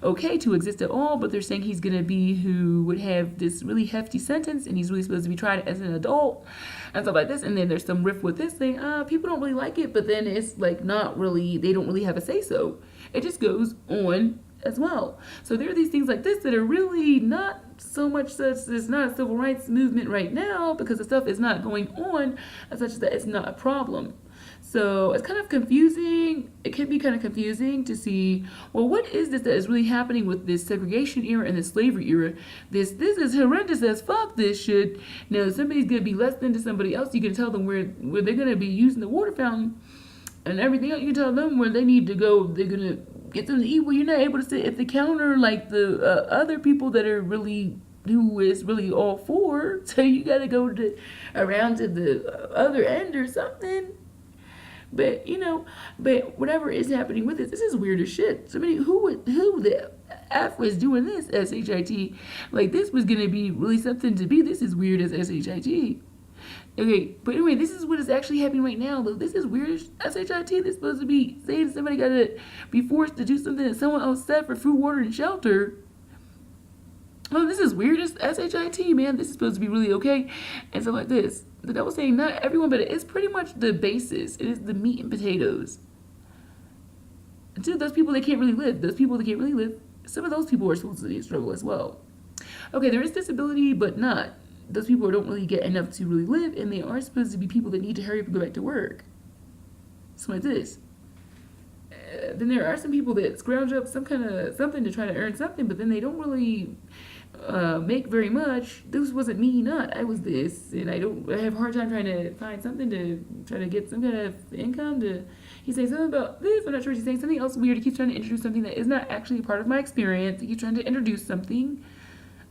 okay to exist at all, but they're saying he's gonna be who would have this really hefty sentence, and he's really supposed to be tried as an adult and stuff like this. And then there's some riff with this thing. People don't really like it, but then it's like not really, they don't really have a say so. It just goes on as well. So there are these things like this that are really not so much such, it's not a civil rights movement right now because the stuff is not going on as such that it's not a problem. So it's kind of confusing. It can be kind of confusing to see, well, what is this that is really happening with this segregation era and this slavery era? This is horrendous as fuck, this shit. Now, somebody's going to be less than to somebody else. You can tell them where they're going to be using the water fountain and everything else. You can tell them where they need to go. They're going to get something to eat. Well, you're not able to sit at the counter like the other people that are really, who is really all for. So you got to go around to the other end or something. But but whatever is happening with this is weird as shit. Somebody who the F was doing this SHIT, like this was gonna be really something to be. This is weird as SHIT. Okay, but anyway, this is what is actually happening right now. Though this is weird as SHIT. This is supposed to be saying somebody gotta be forced to do something that someone else said for food, water, and shelter. Oh, this is weird as SHIT, man. This is supposed to be really okay, and stuff like this. The devil's saying not everyone, but it is pretty much the basis. It is the meat and potatoes. And to those people that can't really live, some of those people are supposed to struggle as well. Okay, there is disability, but not. Those people who don't really get enough to really live, and they are supposed to be people that need to hurry up and go back to work. Something like this. Then there are some people that scrounge up some kind of something to try to earn something, but then they don't really make very much. This wasn't me, not I was this, and I have a hard time trying to find something to try to get some kind of income. He's saying something about this. I'm not sure. He's saying something else weird. He keeps trying to introduce something that is not actually a part of my experience. He keeps trying to introduce something.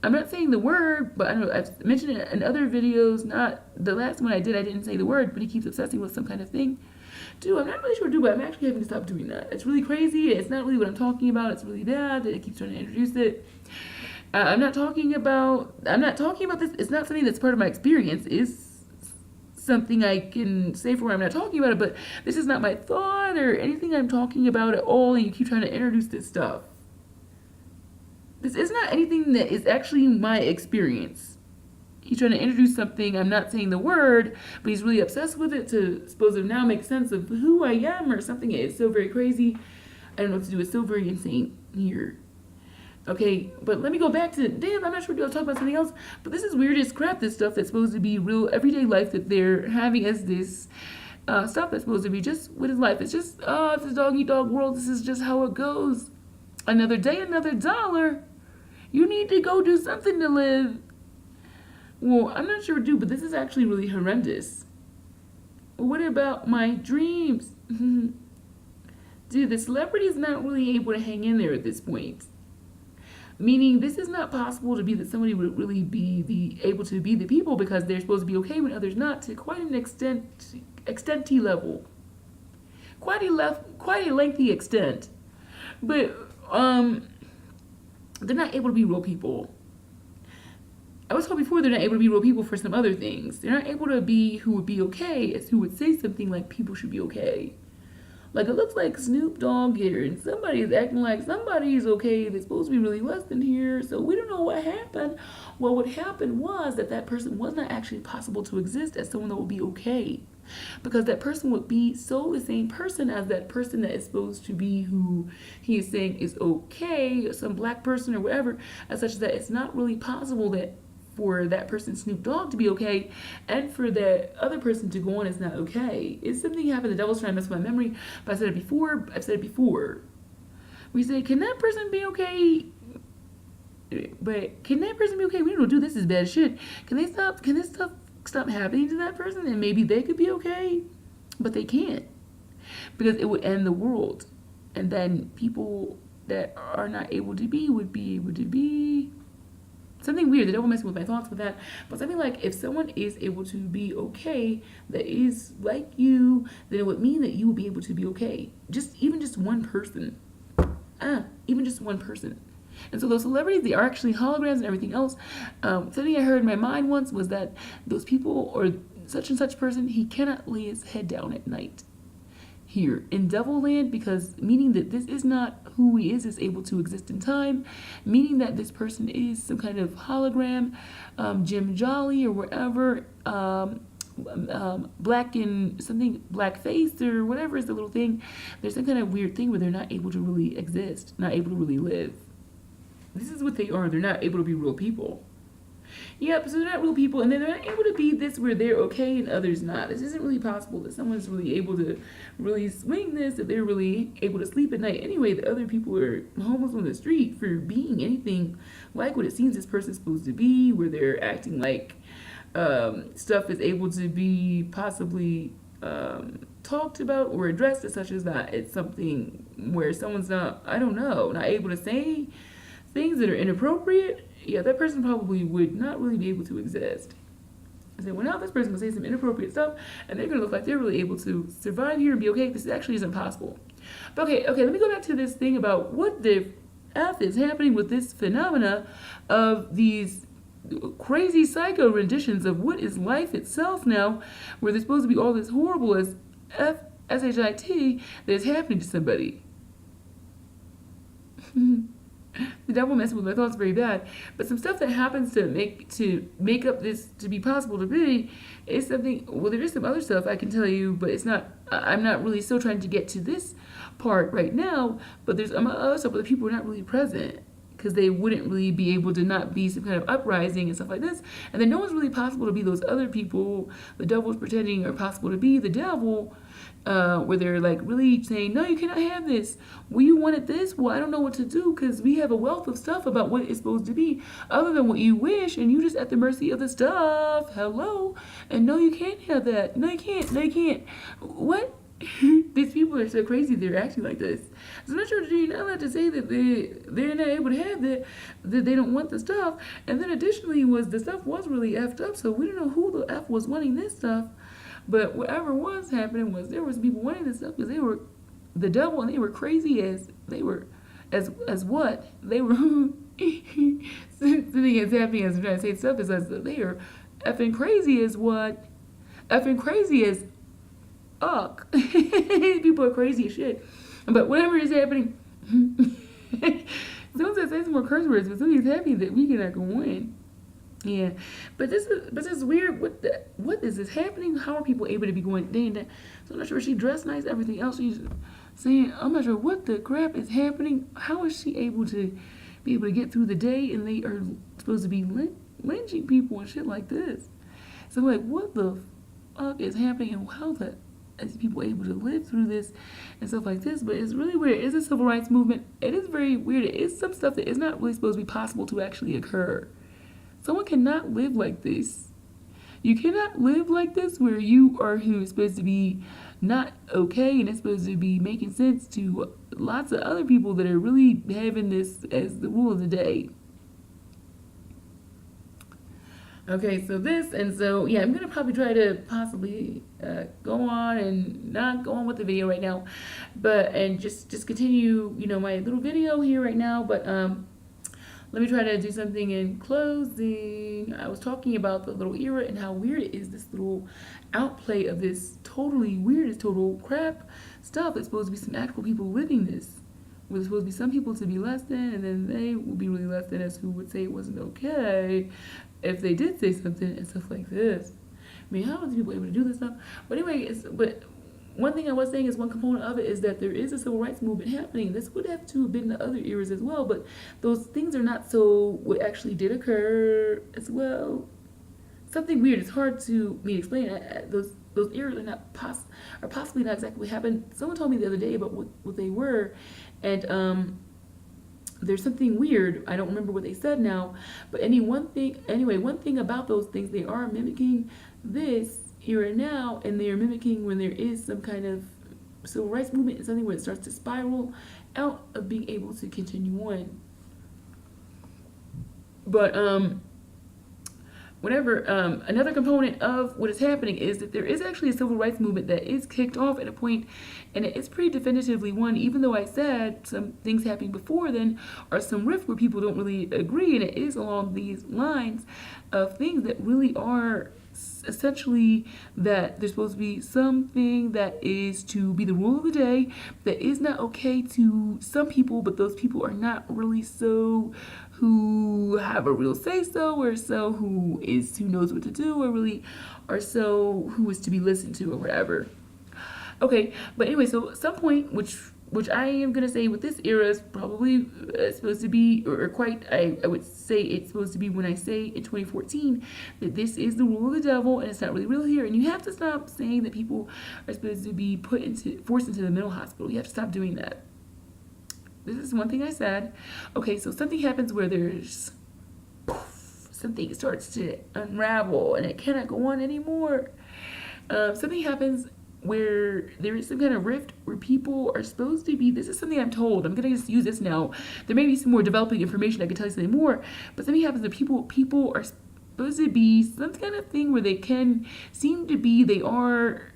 I'm not saying the word, but I know I've mentioned it in other videos. Not the last one I didn't say the word, but he keeps obsessing with some kind of thing. Dude, I'm not really sure what to do, but I'm actually having to stop doing that. It's really crazy. It's not really what I'm talking about. It's really bad that it keeps trying to introduce it. I'm not talking about this. It's not something that's part of my experience. It's something I can say for where I'm not talking about it, but this is not my thought or anything I'm talking about at all, and you keep trying to introduce this stuff. This is not anything that is actually my experience. He's trying to introduce something. I'm not saying the word, but he's really obsessed with it to supposed to now make sense of who I am or something. It's so very crazy. I don't know what to do. It's so very insane here. Okay, but let me go back to damn. I'm not sure. Do I talk about something else? But this is weird as crap. This stuff that's supposed to be real everyday life that they're having as this stuff that's supposed to be just what is life. It's just it's a dog eat dog world. This is just how it goes. Another day, another dollar. You need to go do something to live. Well, I'm not sure, dude, but this is actually really horrendous. What about my dreams? Dude, the celebrity is not really able to hang in there at this point. Meaning, this is not possible to be that somebody would really be able to be the people because they're supposed to be okay when others not to quite an extenty level, quite a lengthy extent. But they're not able to be real people. I was told before they're not able to be real people for some other things. They're not able to be who would be okay as who would say something like people should be okay. Like it looks like Snoop Dogg here and somebody is acting like somebody is okay. They're supposed to be really less than here. So we don't know what happened. Well, what happened was that person was not actually possible to exist as someone that would be okay. Because that person would be so the same person as that person that is supposed to be who he is saying is okay, some black person or whatever, as such that it's not really possible that for that person Snoop Dogg to be okay and for that other person to go on is not okay. It's something happened. The devil's trying to mess with my memory, but I've said it before. We say, can that person be okay? But can that person be okay? We don't do this is bad shit. Can this stuff stop happening to that person and maybe they could be okay? But they can't. Because it would end the world. And then people that are not able to be would be able to be. Something weird. The devil messing with my thoughts with that. But something like if someone is able to be okay that is like you, then it would mean that you would be able to be okay. Even just one person. Even just one person. And so those celebrities, they are actually holograms and everything else. Something I heard in my mind once was that those people or such and such person, he cannot lay his head down at night here in Devil Land, because meaning that this is not who he is able to exist in time, meaning that this person is some kind of hologram, Jim Jolly or wherever, black in something, black face or whatever is the little thing. There's some kind of weird thing where they're not able to really exist, not able to really live. This is what they are. They're not able to be real people. Yep, so they're not real people, and then they're not able to be this where they're okay and others not. This isn't really possible that someone's really able to really swing this, if they're really able to sleep at night. Anyway, the other people are homeless on the street for being anything like what it seems this person's supposed to be, where they're acting like stuff is able to be possibly talked about or addressed as such as that it's something where someone's not, I don't know, not able to say things that are inappropriate. Yeah, that person probably would not really be able to exist. I say, well, now this person will say some inappropriate stuff, and they're going to look like they're really able to survive here and be okay. This actually isn't possible. But okay, let me go back to this thing about what the F is happening with this phenomena of these crazy psycho renditions of what is life itself now, where there's supposed to be all this horrible as SHIT that is happening to somebody. The devil messes with my thoughts very bad, but some stuff that happens to make up this to be possible to be is something. Well, there is some other stuff I can tell you, but it's not. I'm not really still trying to get to this part right now. But there's other stuff where the people are not really present because they wouldn't really be able to not be some kind of uprising and stuff like this. And then no one's really possible to be those other people the devil's pretending are possible to be the devil, where they're like really saying, no, you cannot have this. Well, you wanted this? Well, I don't know what to do because we have a wealth of stuff about what it's supposed to be other than what you wish, and you just at the mercy of the stuff. Hello? And no, you can't have that. No, you can't. No, you can't. What? These people are so crazy they're acting like this. So I'm not sure you're not allowed to say that they're not able to have that they don't want the stuff. And then additionally the stuff was really effed up, so we don't know who the F was wanting this stuff. But whatever was happening was there was people wanting this stuff because they were the devil and they were crazy as what? They were something is happening as I'm trying to say stuff is as they are effing crazy as what? Effing crazy as people are crazy as shit. But whatever is happening Someone said say some more curse words, but somebody's happy that we cannot go in. Yeah, but this is weird. What is this happening? How are people able to be going day and day? So I'm not sure. She dressed nice, everything else. She's saying, I'm not sure what the crap is happening. How is she able to be able to get through the day, and they are supposed to be lynching people and shit like this? So I'm like, what the fuck is happening, and how the is people able to live through this and stuff like this? But it's really weird. It's a civil rights movement. It is very weird. It is some stuff that is not really supposed to be possible to actually occur. Someone cannot live like this. You cannot live like this where you are who is supposed to be not okay and it's supposed to be making sense to lots of other people that are really having this as the rule of the day. Okay, so this, and so, yeah, I'm going to probably try to possibly go on and not go on with the video right now, but, and just continue, you know, my little video here right now, but, let me try to do something in closing. I was talking about the little era and how weird it is, this little outplay of this totally weird, this total crap stuff. It's supposed to be some actual people living this. Where there's supposed to be some people to be less than, and then they will be really less than us who would say it wasn't okay if they did say something and stuff like this. I mean, how are these people able to do this stuff? But anyway, but one thing I was saying is one component of it is that there is a civil rights movement happening. This would have to have been the other eras as well, but those things are not so what actually did occur as well. Something weird. It's hard to me explain. Those eras are not are possibly not exactly what happened. Someone told me the other day about what they were, and there's something weird. I don't remember what they said now, but one thing about those things, they are mimicking this era now, and they are mimicking when there is some kind of civil rights movement and something where it starts to spiral out of being able to continue on. But another component of what is happening is that there is actually a civil rights movement that is kicked off at a point, and it is pretty definitively one, even though I said some things happening before then are some rift where people don't really agree, and it is along these lines of things that really are essentially that there's supposed to be something that is to be the rule of the day that is not okay to some people, but those people are not really so who have a real say so, or so who knows what to do, or really are so who is to be listened to or whatever. Okay, but anyway, so at some point, which I am going to say with this era is probably supposed to be, or quite, I would say it's supposed to be when I say in 2014 that this is the rule of the devil and it's not really real here. And you have to stop saying that people are supposed to be forced into the mental hospital. You have to stop doing that. This is one thing I said. Okay, so something happens where there's something starts to unravel and it cannot go on anymore. Something happens where there is some kind of rift where people are supposed to be, this is something I'm told, I'm going to just use this now. There may be some more developing information I can tell you something more, but something happens where people are supposed to be some kind of thing where they can seem to be, they are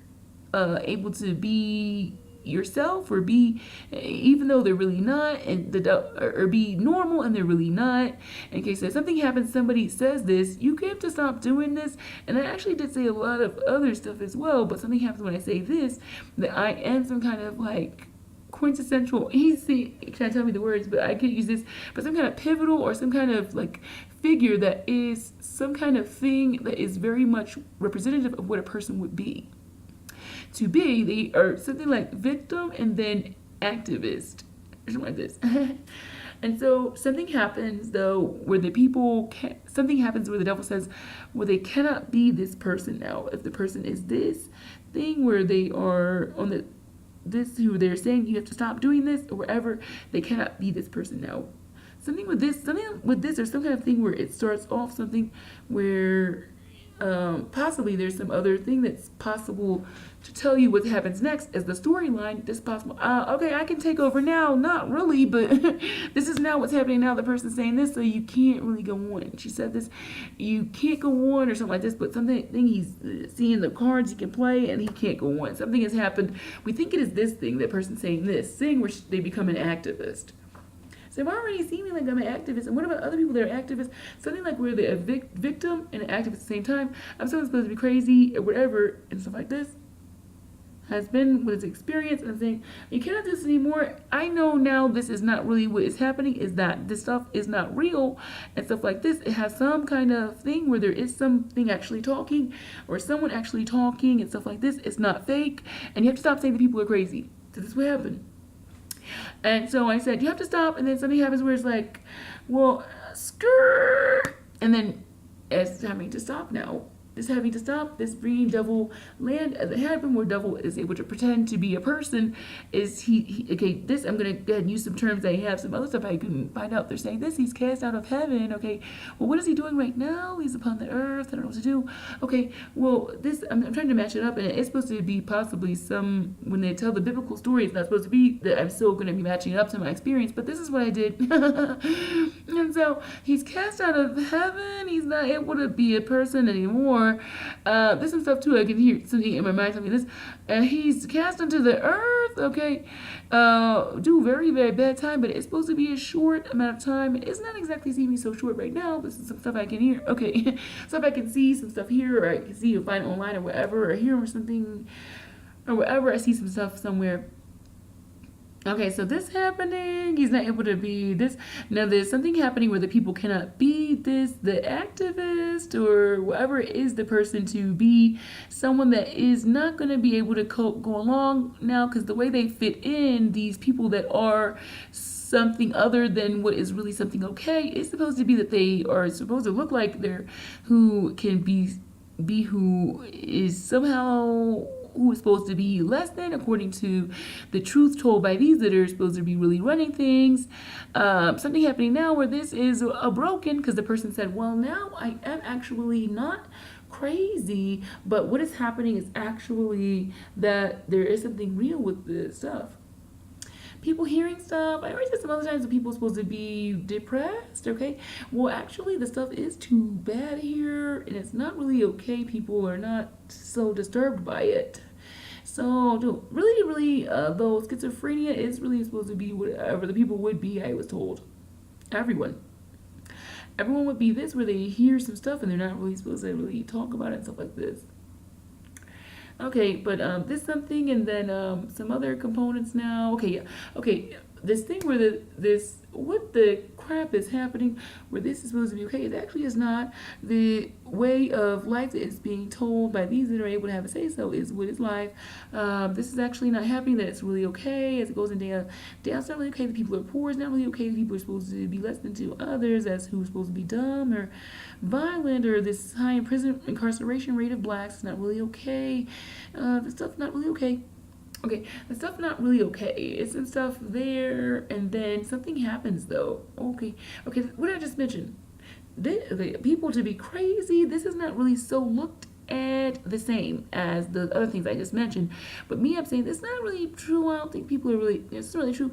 able to be yourself, or be, even though they're really not, and or be normal and they're really not. In case that something happens, somebody says this, you have to stop doing this. And I actually did say a lot of other stuff as well, but something happens when I say this, that I am some kind of like quintessential, easy, can I tell me the words, but I could use this, but some kind of pivotal or some kind of like figure that is some kind of thing that is very much representative of what a person would be. To be, they are something like victim and then activist, or something like this. And so something happens though where something happens where the devil says, well, they cannot be this person now. If the person is this thing where they are on who they're saying you have to stop doing this or whatever, they cannot be this person now. Something with this, or some kind of thing where it starts off something where possibly there's some other thing that's possible to tell you what happens next as the storyline that's possible. Okay, I can take over now. Not really, but this is now what's happening now. The person's saying this, so you can't really go on. She said this, you can't go on or something like this, but something he's seeing the cards he can play and he can't go on. Something has happened. We think it is this thing, that person saying this thing where they become an activist. So I've already seen me like I'm an activist. And what about other people that are activists? Something like where they're a victim and an activist at the same time. I'm someone supposed to be crazy or whatever and stuff like this. has been with his experience and saying, you cannot do this anymore. I know now this is not really what is happening, is that this stuff is not real and stuff like this. It has some kind of thing where there is something actually talking or someone actually talking and stuff like this. It's not fake. And you have to stop saying that people are crazy. So this is what happened. And so I said, you have to stop. And then something happens where it's like, well, skirt. And then it's having to stop now. This having to stop, this bringing devil land as it happened, where devil is able to pretend to be a person. Is he okay? This, I'm gonna go ahead and use some terms. I have some other stuff I can find out. They're saying this, he's cast out of heaven. Okay, well, what is he doing right now? He's upon the earth. I don't know what to do. Okay, well, this, I'm trying to match it up, and it's supposed to be possibly some, when they tell the biblical story, it's not supposed to be that I'm still gonna be matching it up to my experience, but this is what I did. And so he's cast out of heaven. He's not able to be a person anymore. There's some stuff too. I can hear something in my mind telling me this. He's cast into the earth. Okay, do very, very bad time, but it's supposed to be a short amount of time. It's not exactly seeming so short right now. This is some stuff I can hear. Okay, stuff I can see, some stuff here, or I can see or find online or whatever, or hear or something, or wherever I see some stuff somewhere. Okay, so this happening, he's not able to be this. Now there's something happening where the people cannot be this, the activist or whoever is the person to be someone that is not going to be able to go along now, because the way they fit in, these people that are something other than what is really something okay, is supposed to be that they are supposed to look like they're who can be who is somehow who is supposed to be less than, according to the truth told by these that are supposed to be really running things. Something happening now where this is a broken, because the person said, well, now I am actually not crazy, but what is happening is actually that there is something real with this stuff. People hearing stuff. I already said some other times that people are supposed to be depressed, okay? Well, actually, the stuff is too bad here, and it's not really okay. People are not so disturbed by it. So, really, though, schizophrenia is really supposed to be whatever the people would be, I was told. Everyone would be this, where they hear some stuff, and they're not really supposed to really talk about it and stuff like this. Okay, but this something, and then some other components now. Okay, yeah. Okay, this thing where what the crap is happening, where this is supposed to be okay, it actually is not. The way of life that is being told by these that are able to have a say so is what is life. This is actually not happening, that it's really okay as it goes in down. Down's not really okay, the people are poor is not really okay, the people are supposed to be less than to others, as who's supposed to be dumb or violent, or this high incarceration rate of blacks is not really okay. The stuff's not really okay. Okay, the stuff not really okay. It's some stuff there, and then something happens though. Okay, what did I just mention? The people to be crazy. This is not really so looked at the same as the other things I just mentioned. But me, I'm saying it's not really true. I don't think people are really. It's not really true.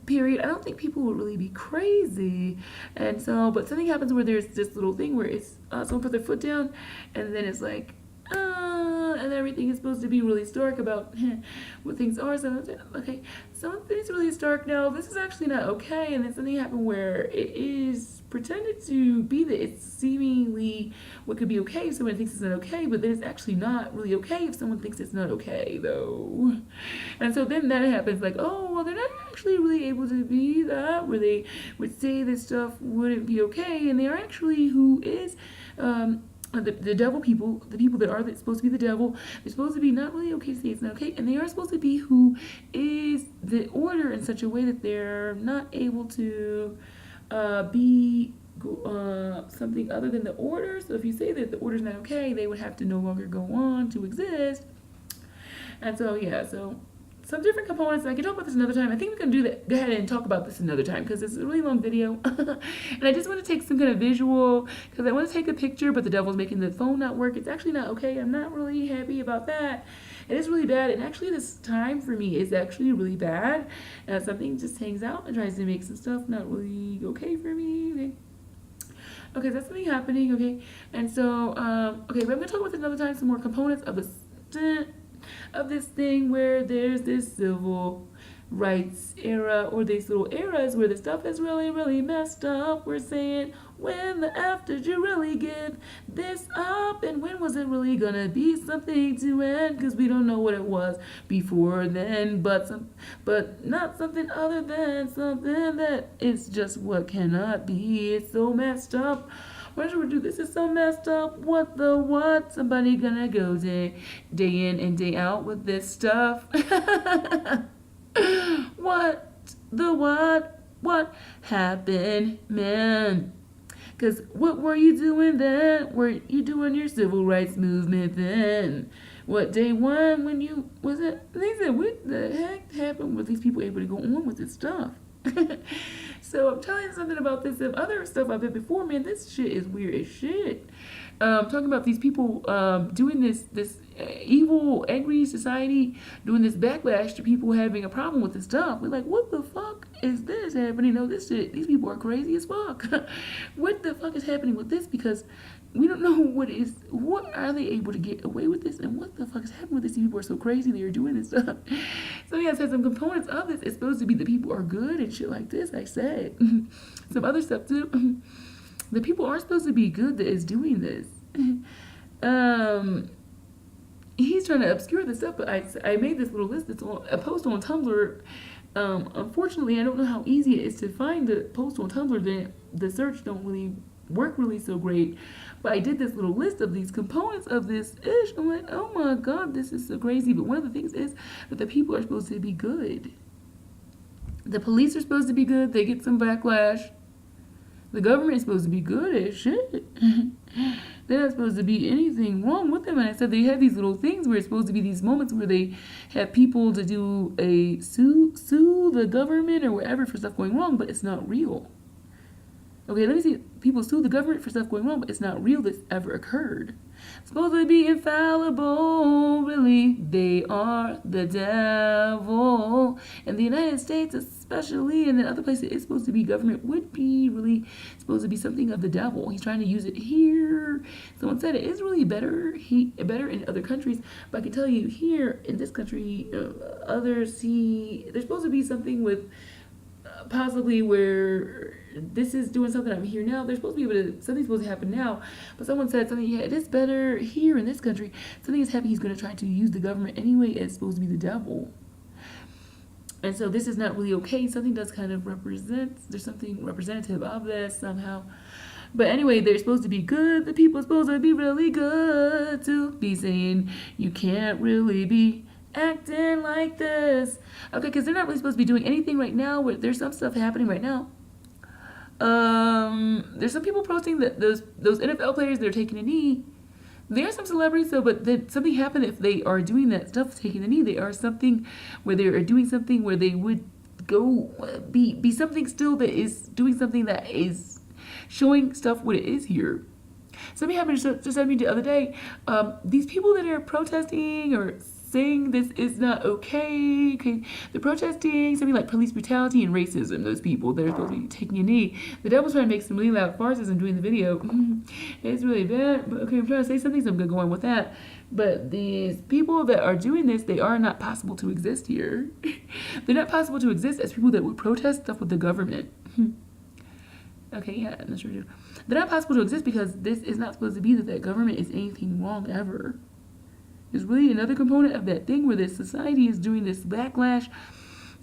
Period. I don't think people would really be crazy. And so, but something happens where there's this little thing where it's someone put their foot down, and then it's like, and everything is supposed to be really stark about what things are. So, okay, something's really stark now. This is actually not okay. And then something happened where it is pretended to be that it's seemingly what could be okay if someone thinks it's not okay, but then it's actually not really okay if someone thinks it's not okay, though. And so then that happens, like, oh, well, they're not actually really able to be that, where they would say this stuff wouldn't be okay, and they are actually who is, the devil people, the people that are supposed to be the devil, they're supposed to be not really okay to say it's not okay, and they are supposed to be who is the order in such a way that they're not able to be something other than the order. So if you say that the order's not okay, they would have to no longer go on to exist. And so, yeah, so some different components. I can talk about this another time. I think we can do that. Go ahead and talk about this another time, because it's a really long video. And I just want to take some kind of visual, because I want to take a picture, but the devil's making the phone not work. It's actually not okay. I'm not really happy about that. It is really bad. And actually, this time for me is actually really bad. Something just hangs out and tries to make some stuff not really okay for me. Okay, that's something happening. Okay, and so okay, but I'm gonna talk about this another time. Some more components of this thing where there's this civil rights era, or these little eras where the stuff is really, really messed up. We're saying, when the F did you really give this up? And when was it really gonna be something to end? Because we don't know what it was before then, but not something other than something that is just what cannot be. It's so messed up. Why should we do this? It's so messed up. What the what? Somebody gonna go day in and day out with this stuff. What the what? What happened, man? Because what were you doing then? Were you doing your civil rights movement then? What, day one when you, was it? They said, what the heck happened with these people able to go on with this stuff? So I'm telling you something about this and other stuff I've been before, man. This shit is weird as shit. Talking about these people doing this evil, angry society, doing this backlash to people having a problem with this stuff. We're like, what the fuck is this happening? No, this shit, these people are crazy as fuck. What the fuck is happening with this? Because we don't know what are they able to get away with this, and what the fuck is happening with this? These people are so crazy, they are doing this stuff. So yeah, I said some components of this. It's supposed to be the people are good and shit like this, I said. Some other stuff too. The people aren't supposed to be good that is doing this. He's trying to obscure this stuff, but I made this little list. It's on a post on Tumblr. Unfortunately, I don't know how easy it is to find the post on Tumblr. The search don't really work really so great. But I did this little list of these components of this ish. I'm like, oh my god, this is so crazy. But one of the things is that the people are supposed to be good. The police are supposed to be good. They get some backlash. The government is supposed to be good as shit. They're not supposed to be anything wrong with them. And I said they have these little things where it's supposed to be these moments where they have people to do a sue the government or whatever for stuff going wrong, but it's not real. Okay, let me see. People sue the government for stuff going wrong, but it's not real this ever occurred. It's supposed to be infallible, really. They are the devil. In the United States, especially, and in other places, it's supposed to be government would be really supposed to be something of the devil. He's trying to use it here. Someone said it is really better in other countries, but I can tell you here in this country, others there's supposed to be something with possibly where this is doing something I'm here now. They're supposed to be able to, something's supposed to happen now. But someone said something, yeah, it is better here in this country. Something is happening. He's going to try to use the government anyway. It's supposed to be the devil. And so this is not really okay. Something does kind of there's something representative of this somehow. But anyway, they're supposed to be good. The people are supposed to be really good to be saying you can't really be acting like this. Okay, because they're not really supposed to be doing anything right now. Where there's some stuff happening right now. There's some people posting that those NFL players that are taking a knee. There are some celebrities though, but that something happened if they are doing that stuff, taking the knee. They are something where they are doing something where they would go be something still that is doing something that is showing stuff what it is here. Something happened to send me the other day. These people that are protesting or saying this is not okay. They're protesting something like police brutality and racism. Those people that are supposed to be taking a knee. The devil's trying to make some really loud farces and doing the video. It's really bad. But okay, I'm trying to say something, so I'm gonna go on with that. But these people that are doing this, they are not possible to exist here. They're not possible to exist as people that would protest stuff with the government. Okay, yeah, I'm not sure. They're not possible to exist because this is not supposed to be that government is anything wrong ever. There's really another component of that thing where this society is doing this backlash,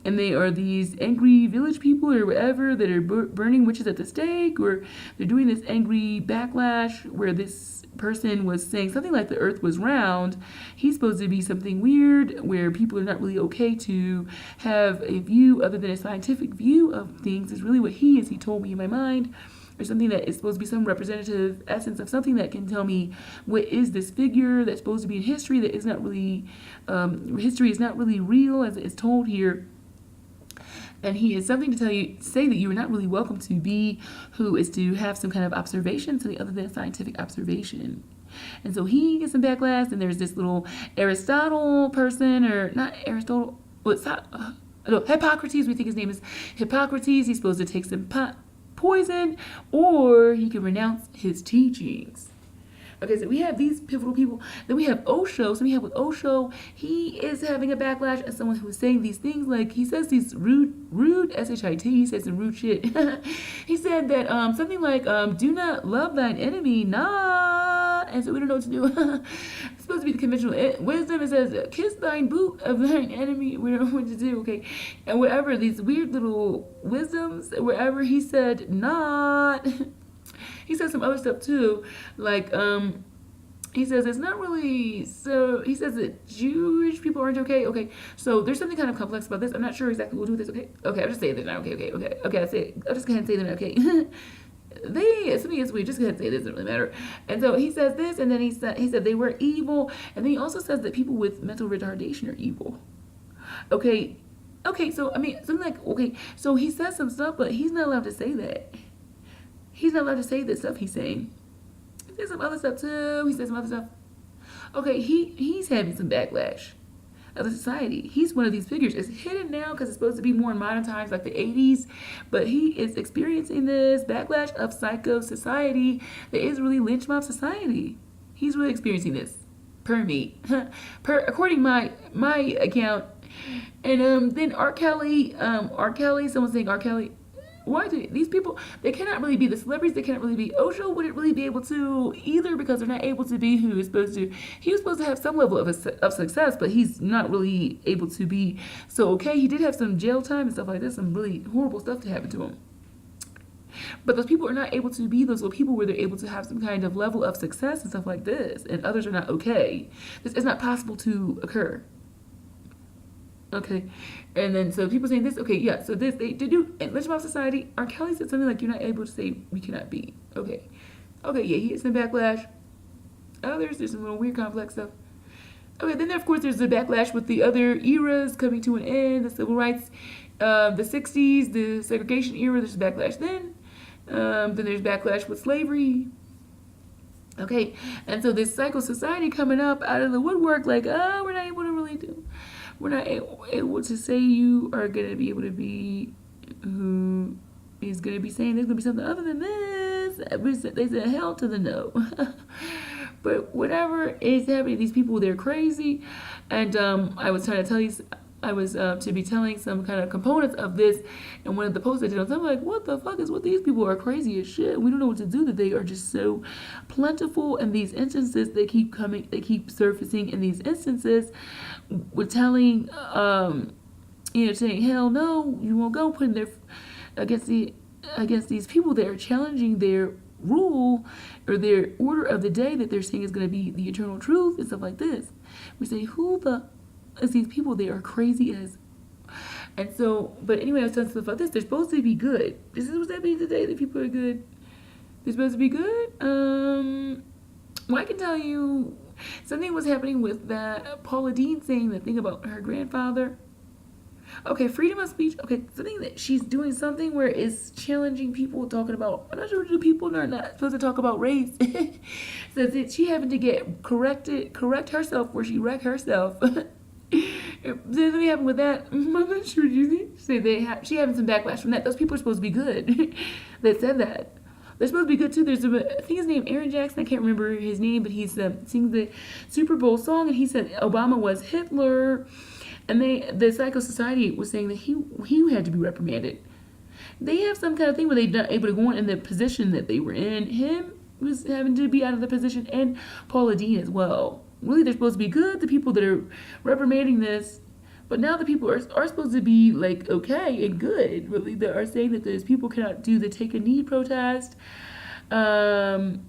and they are these angry village people or whatever that are burning witches at the stake, or they're doing this angry backlash where this person was saying something like the earth was round. He's supposed to be something weird where people are not really okay to have a view other than a scientific view of things is really what he is. He told me in my mind. Or something that is supposed to be some representative essence of something that can tell me what is this figure that's supposed to be in history that is not really, history is not really real as it is told here. And he is something to say that you are not really welcome to be, who is to have some kind of observation, something other than scientific observation. And so he gets some backlash, and there's this little Aristotle person, or not Aristotle, Hippocrates, we think his name is Hippocrates. He's supposed to take some poison, or he can renounce his teachings. Okay, so we have these pivotal people. Then we have Osho. So we have with Osho, he is having a backlash as someone who is saying these things. Like he says these rude shit. He says some rude shit. He said that something like do not love thine enemy, not. And so we don't know what to do. It's supposed to be the conventional wisdom. It says kiss thine boot of thine enemy. We don't know what to do. Okay, and whatever these weird little wisdoms, wherever he said not. He says some other stuff too, like he says it's not really so. He says that Jewish people aren't okay. Okay, so there's something kind of complex about this. I'm not sure exactly what we'll do with this. Okay, I'll just say they're not okay. Okay. I say I'll just go ahead and say they're not okay. Something is weird. Just go ahead and say it doesn't really matter. And so he says this, and then he said they were evil, and then he also says that people with mental retardation are evil. Okay, so I mean something like so he says some stuff, but he's not allowed to say that. He's not allowed to say the stuff he's saying. He says some other stuff too. He says some other stuff. Okay, he's having some backlash of the society. He's one of these figures. It's hidden now because it's supposed to be more in modern times, like the 80s. But he is experiencing this backlash of psycho society that is really lynch mob society. He's really experiencing this. Per me. According my account. And then R. Kelly, someone's saying R. Kelly. Why do these people, they cannot really be the celebrities, they cannot really be Osho, wouldn't really be able to either because they're not able to be who is supposed to. He was supposed to have some level of success, but he's not really able to be. So okay, he did have some jail time and stuff like this, some really horrible stuff to happen to him. But those people are not able to be those little people where they're able to have some kind of level of success and stuff like this, and others are not okay. This is not possible to occur. Okay, and then so people saying this. Okay, yeah. So this they do in lynch mob society. R. Kelly said something like, "You're not able to say we cannot be." Okay, yeah. He gets some backlash. There's some little weird complex stuff. Okay, then of course there's the backlash with the other eras coming to an end. The civil rights, the '60s, the segregation era. There's backlash then. Then there's backlash with slavery. Okay, and so this psycho society coming up out of the woodwork, like, we're not able to really do. We're not able to say you are going to be able to be who is going to be saying there's going to be something other than this. They said hell to the no. But whatever is happening, these people, they're crazy. And I was trying to tell you, I was to be telling some kind of components of this. And one of the posts I did on something like, what the fuck is what these people are crazy as shit. We don't know what to do, that they are just so plentiful. And these instances, they keep surfacing in these instances. With telling, saying, hell no, you won't go, putting their against these people that are challenging their rule or their order of the day that they're saying is going to be the eternal truth and stuff like this. We say, who the is these people? They are crazy as. And so, but anyway, I was telling stuff about this. They're supposed to be good. This is what's happening today. That people are good. They're supposed to be good. Well, I can tell you. Something was happening with that Paula Deen saying the thing about her grandfather. Okay, freedom of speech. Okay, something that she's doing something where it's challenging people talking about. I'm not sure do people are not supposed to talk about race. So that she having to get correct herself where she wrecked herself. There's something happened with that. I'm not sure. Do you think? Say she having some backlash from that. Those people are supposed to be good. That said that. They're supposed to be good too. There's I think his name Aaron Jackson. I can't remember his name, but he's sings the Super Bowl song, and he said Obama was Hitler, and the Psycho Society was saying that he had to be reprimanded. They have some kind of thing where they're not able to go on in the position that they were in. Him was having to be out of the position, and Paula Deen as well. Really, they're supposed to be good. The people that are reprimanding this. But now the people are supposed to be like okay and good. Really, they are saying that those people cannot do the take a knee protest. They're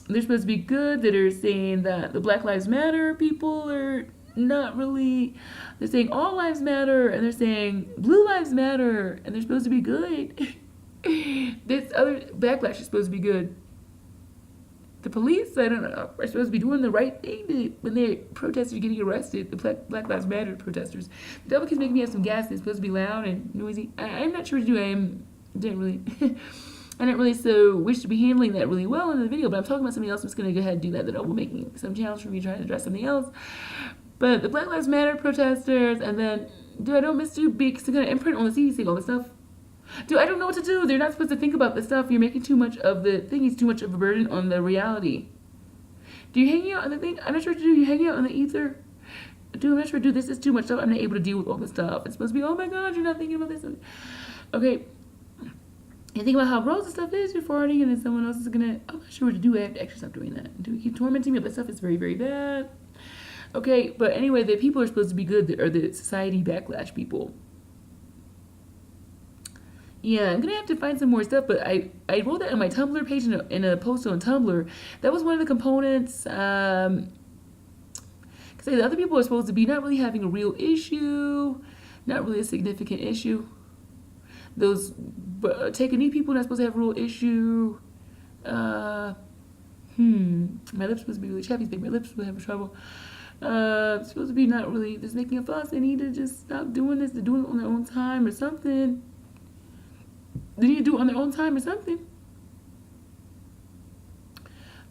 supposed to be good. That are saying that the Black Lives Matter people are not really. They're saying all lives matter, and they're saying blue lives matter, and they're supposed to be good. This other backlash is supposed to be good. The police, I don't know, are supposed to be doing the right thing when their protesters are getting arrested, the Black Lives Matter protesters. The devil keeps making me have some gas. It's supposed to be loud and noisy. I'm not sure what to do. I didn't really so wish to be handling that really well in the video, but I'm talking about something else. I'm just going to go ahead and do that. That will make me some challenge for me trying to address something else. But the Black Lives Matter protesters, and then, I don't miss you because they're going to imprint on the CDC, all this stuff. I don't know what to do. They're not supposed to think about this stuff. You're making too much of the thing. It's too much of a burden on the reality. Do you hang out on the thing? I'm not sure what to do. You hang out on the ether? Dude, I'm not sure to do this. It's too much stuff. I'm not able to deal with all this stuff. It's supposed to be, oh my god, you're not thinking about this. Okay. You think about how gross this stuff is, you're farting, and then someone else is gonna, I'm not sure what to do. I have to actually stop doing that. Do we keep tormenting me? But stuff is very, very bad. Okay, but anyway, the people are supposed to be good, or the society backlash people. Yeah, I'm gonna have to find some more stuff, but I wrote that on my Tumblr page in a post on Tumblr. That was one of the components. Because the other people are supposed to be not really having a real issue, not really a significant issue. Those take a knee people not supposed to have a real issue. My lips supposed to be really chappy, my lips will have trouble. Supposed to be not really just making a fuss. They need to just stop doing this. They're doing it on their own time or something. They need to do it on their own time or something.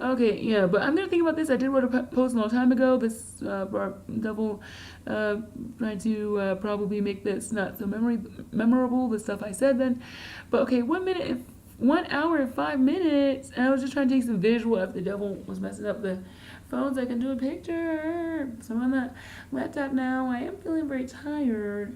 Okay, yeah, but I'm gonna think about this. I did write a post a long time ago. This double trying to probably make this not so memorable. The stuff I said then, but okay, 1 hour and 5 minutes, and I was just trying to take some visual. If the devil was messing up the phones, I can do a picture. So I'm on that laptop now. I am feeling very tired.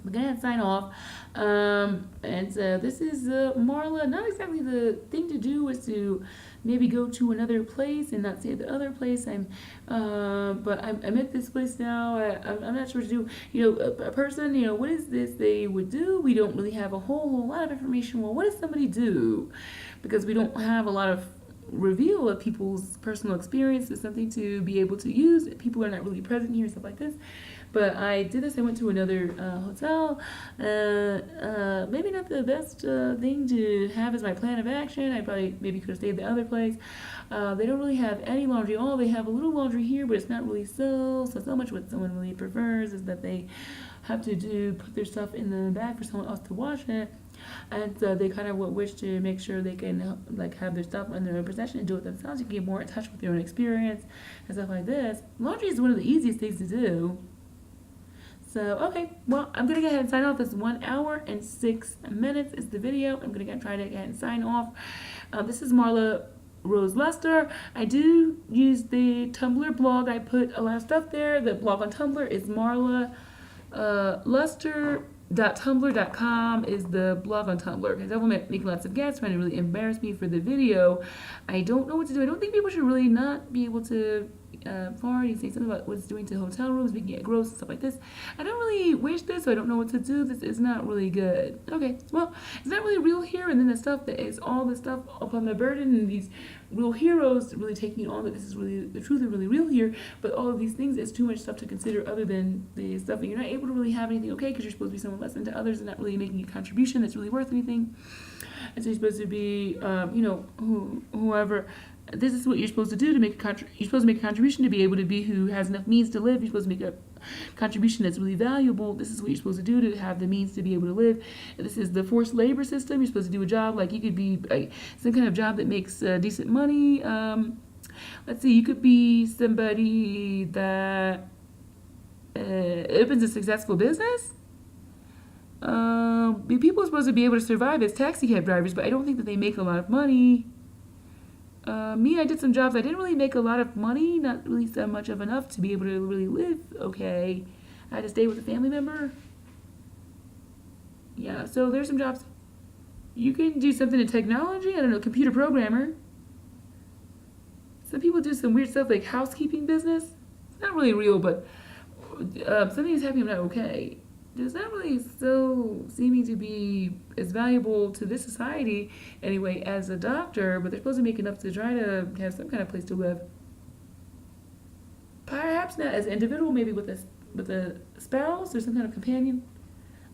I'm gonna sign off. And this is Marla. Not exactly the thing to do is to maybe go to another place and not say the other place. But I'm at this place now. I'm not sure what to do. You know, a person, you know, what is this they would do? We don't really have a whole lot of information. Well, what does somebody do? Because we don't have a lot of reveal of people's personal experience is something to be able to use. People are not really present here, stuff like this. But I did this. I went to another hotel. Maybe not the best thing to have as my plan of action. I probably maybe could have stayed the other place. They don't really have any laundry. Oh, they have a little laundry here, but it's not really so much what someone really prefers is that they have to put their stuff in the bag for someone else to wash it. And so they kind of would wish to make sure they can like have their stuff in their possession and do it themselves. You can get more in touch with your own experience and stuff like this. Laundry is one of the easiest things to do. So, okay, well, I'm going to go ahead and sign off. This 1 hour and 6 minutes is the video. I'm going to try to go ahead and sign off. This is Marla Rose Luster. I do use the Tumblr blog. I put a lot of stuff there. The blog on Tumblr is Marla Luster.tumblr.com is the blog on Tumblr. Because I will make lots of guests trying to really embarrass me for the video. I don't know what to do. I don't think people should really not be able to fart. You say something about what it's doing to hotel rooms, making it gross and stuff like this. I don't really wish this, so I don't know what to do. This is not really good. Okay, well, it's not really real here, and then the stuff that is all the stuff upon the burden and these real heroes really taking on that this is really the truth and really real here, but all of these things is too much stuff to consider other than the stuff that you're not able to really have anything okay because you're supposed to be someone less than to others and not really making a contribution that's really worth anything. And so you're supposed to be, whoever. This is what you're supposed to do to make you're supposed to make a contribution to be able to be who has enough means to live. You're supposed to make a contribution that's really valuable. This is what you're supposed to do to have the means to be able to live. This is the forced labor system. You're supposed to do a job like you could be some kind of job that makes decent money. Let's see, you could be somebody that opens a successful business. People are supposed to be able to survive as taxi cab drivers, but I don't think that they make a lot of money. I did some jobs. I didn't really make a lot of money, not really so much of enough to be able to really live okay. I had to stay with a family member. Yeah, so there's some jobs. You can do something in technology. I don't know, computer programmer. Some people do some weird stuff like housekeeping business. It's not really real, but something is happening I'm not okay. It's not really so seeming to be as valuable to this society anyway as a doctor, but they're supposed to make enough to try to have some kind of place to live. Perhaps not as an individual, maybe with a spouse or some kind of companion,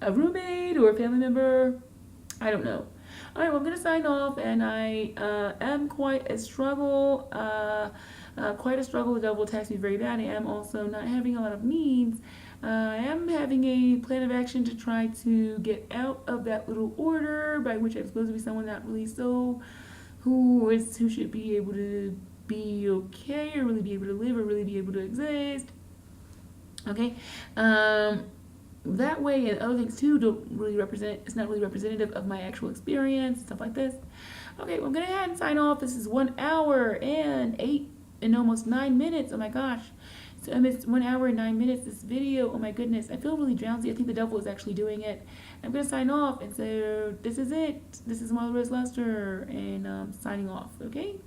a roommate or a family member. I don't know. All right, well, I'm going to sign off, and I am quite a struggle. The devil attacks me very bad. I am also not having a lot of means. I am having a plan of action to try to get out of that little order, by which I'm supposed to be someone not really so, who should be able to be okay, or really be able to live, or really be able to exist. Okay, that way, and other things too don't really represent, it's not really representative of my actual experience, stuff like this. Okay, well, I'm gonna go ahead and sign off. This is 1 hour and 8 and almost 9 minutes. Oh my gosh. So I missed 1 hour and 9 minutes this video. Oh my goodness. I feel really drowsy. I think the devil is actually doing it. I'm gonna sign off, and so this is it. This is Marla Rose Lester, and signing off, okay?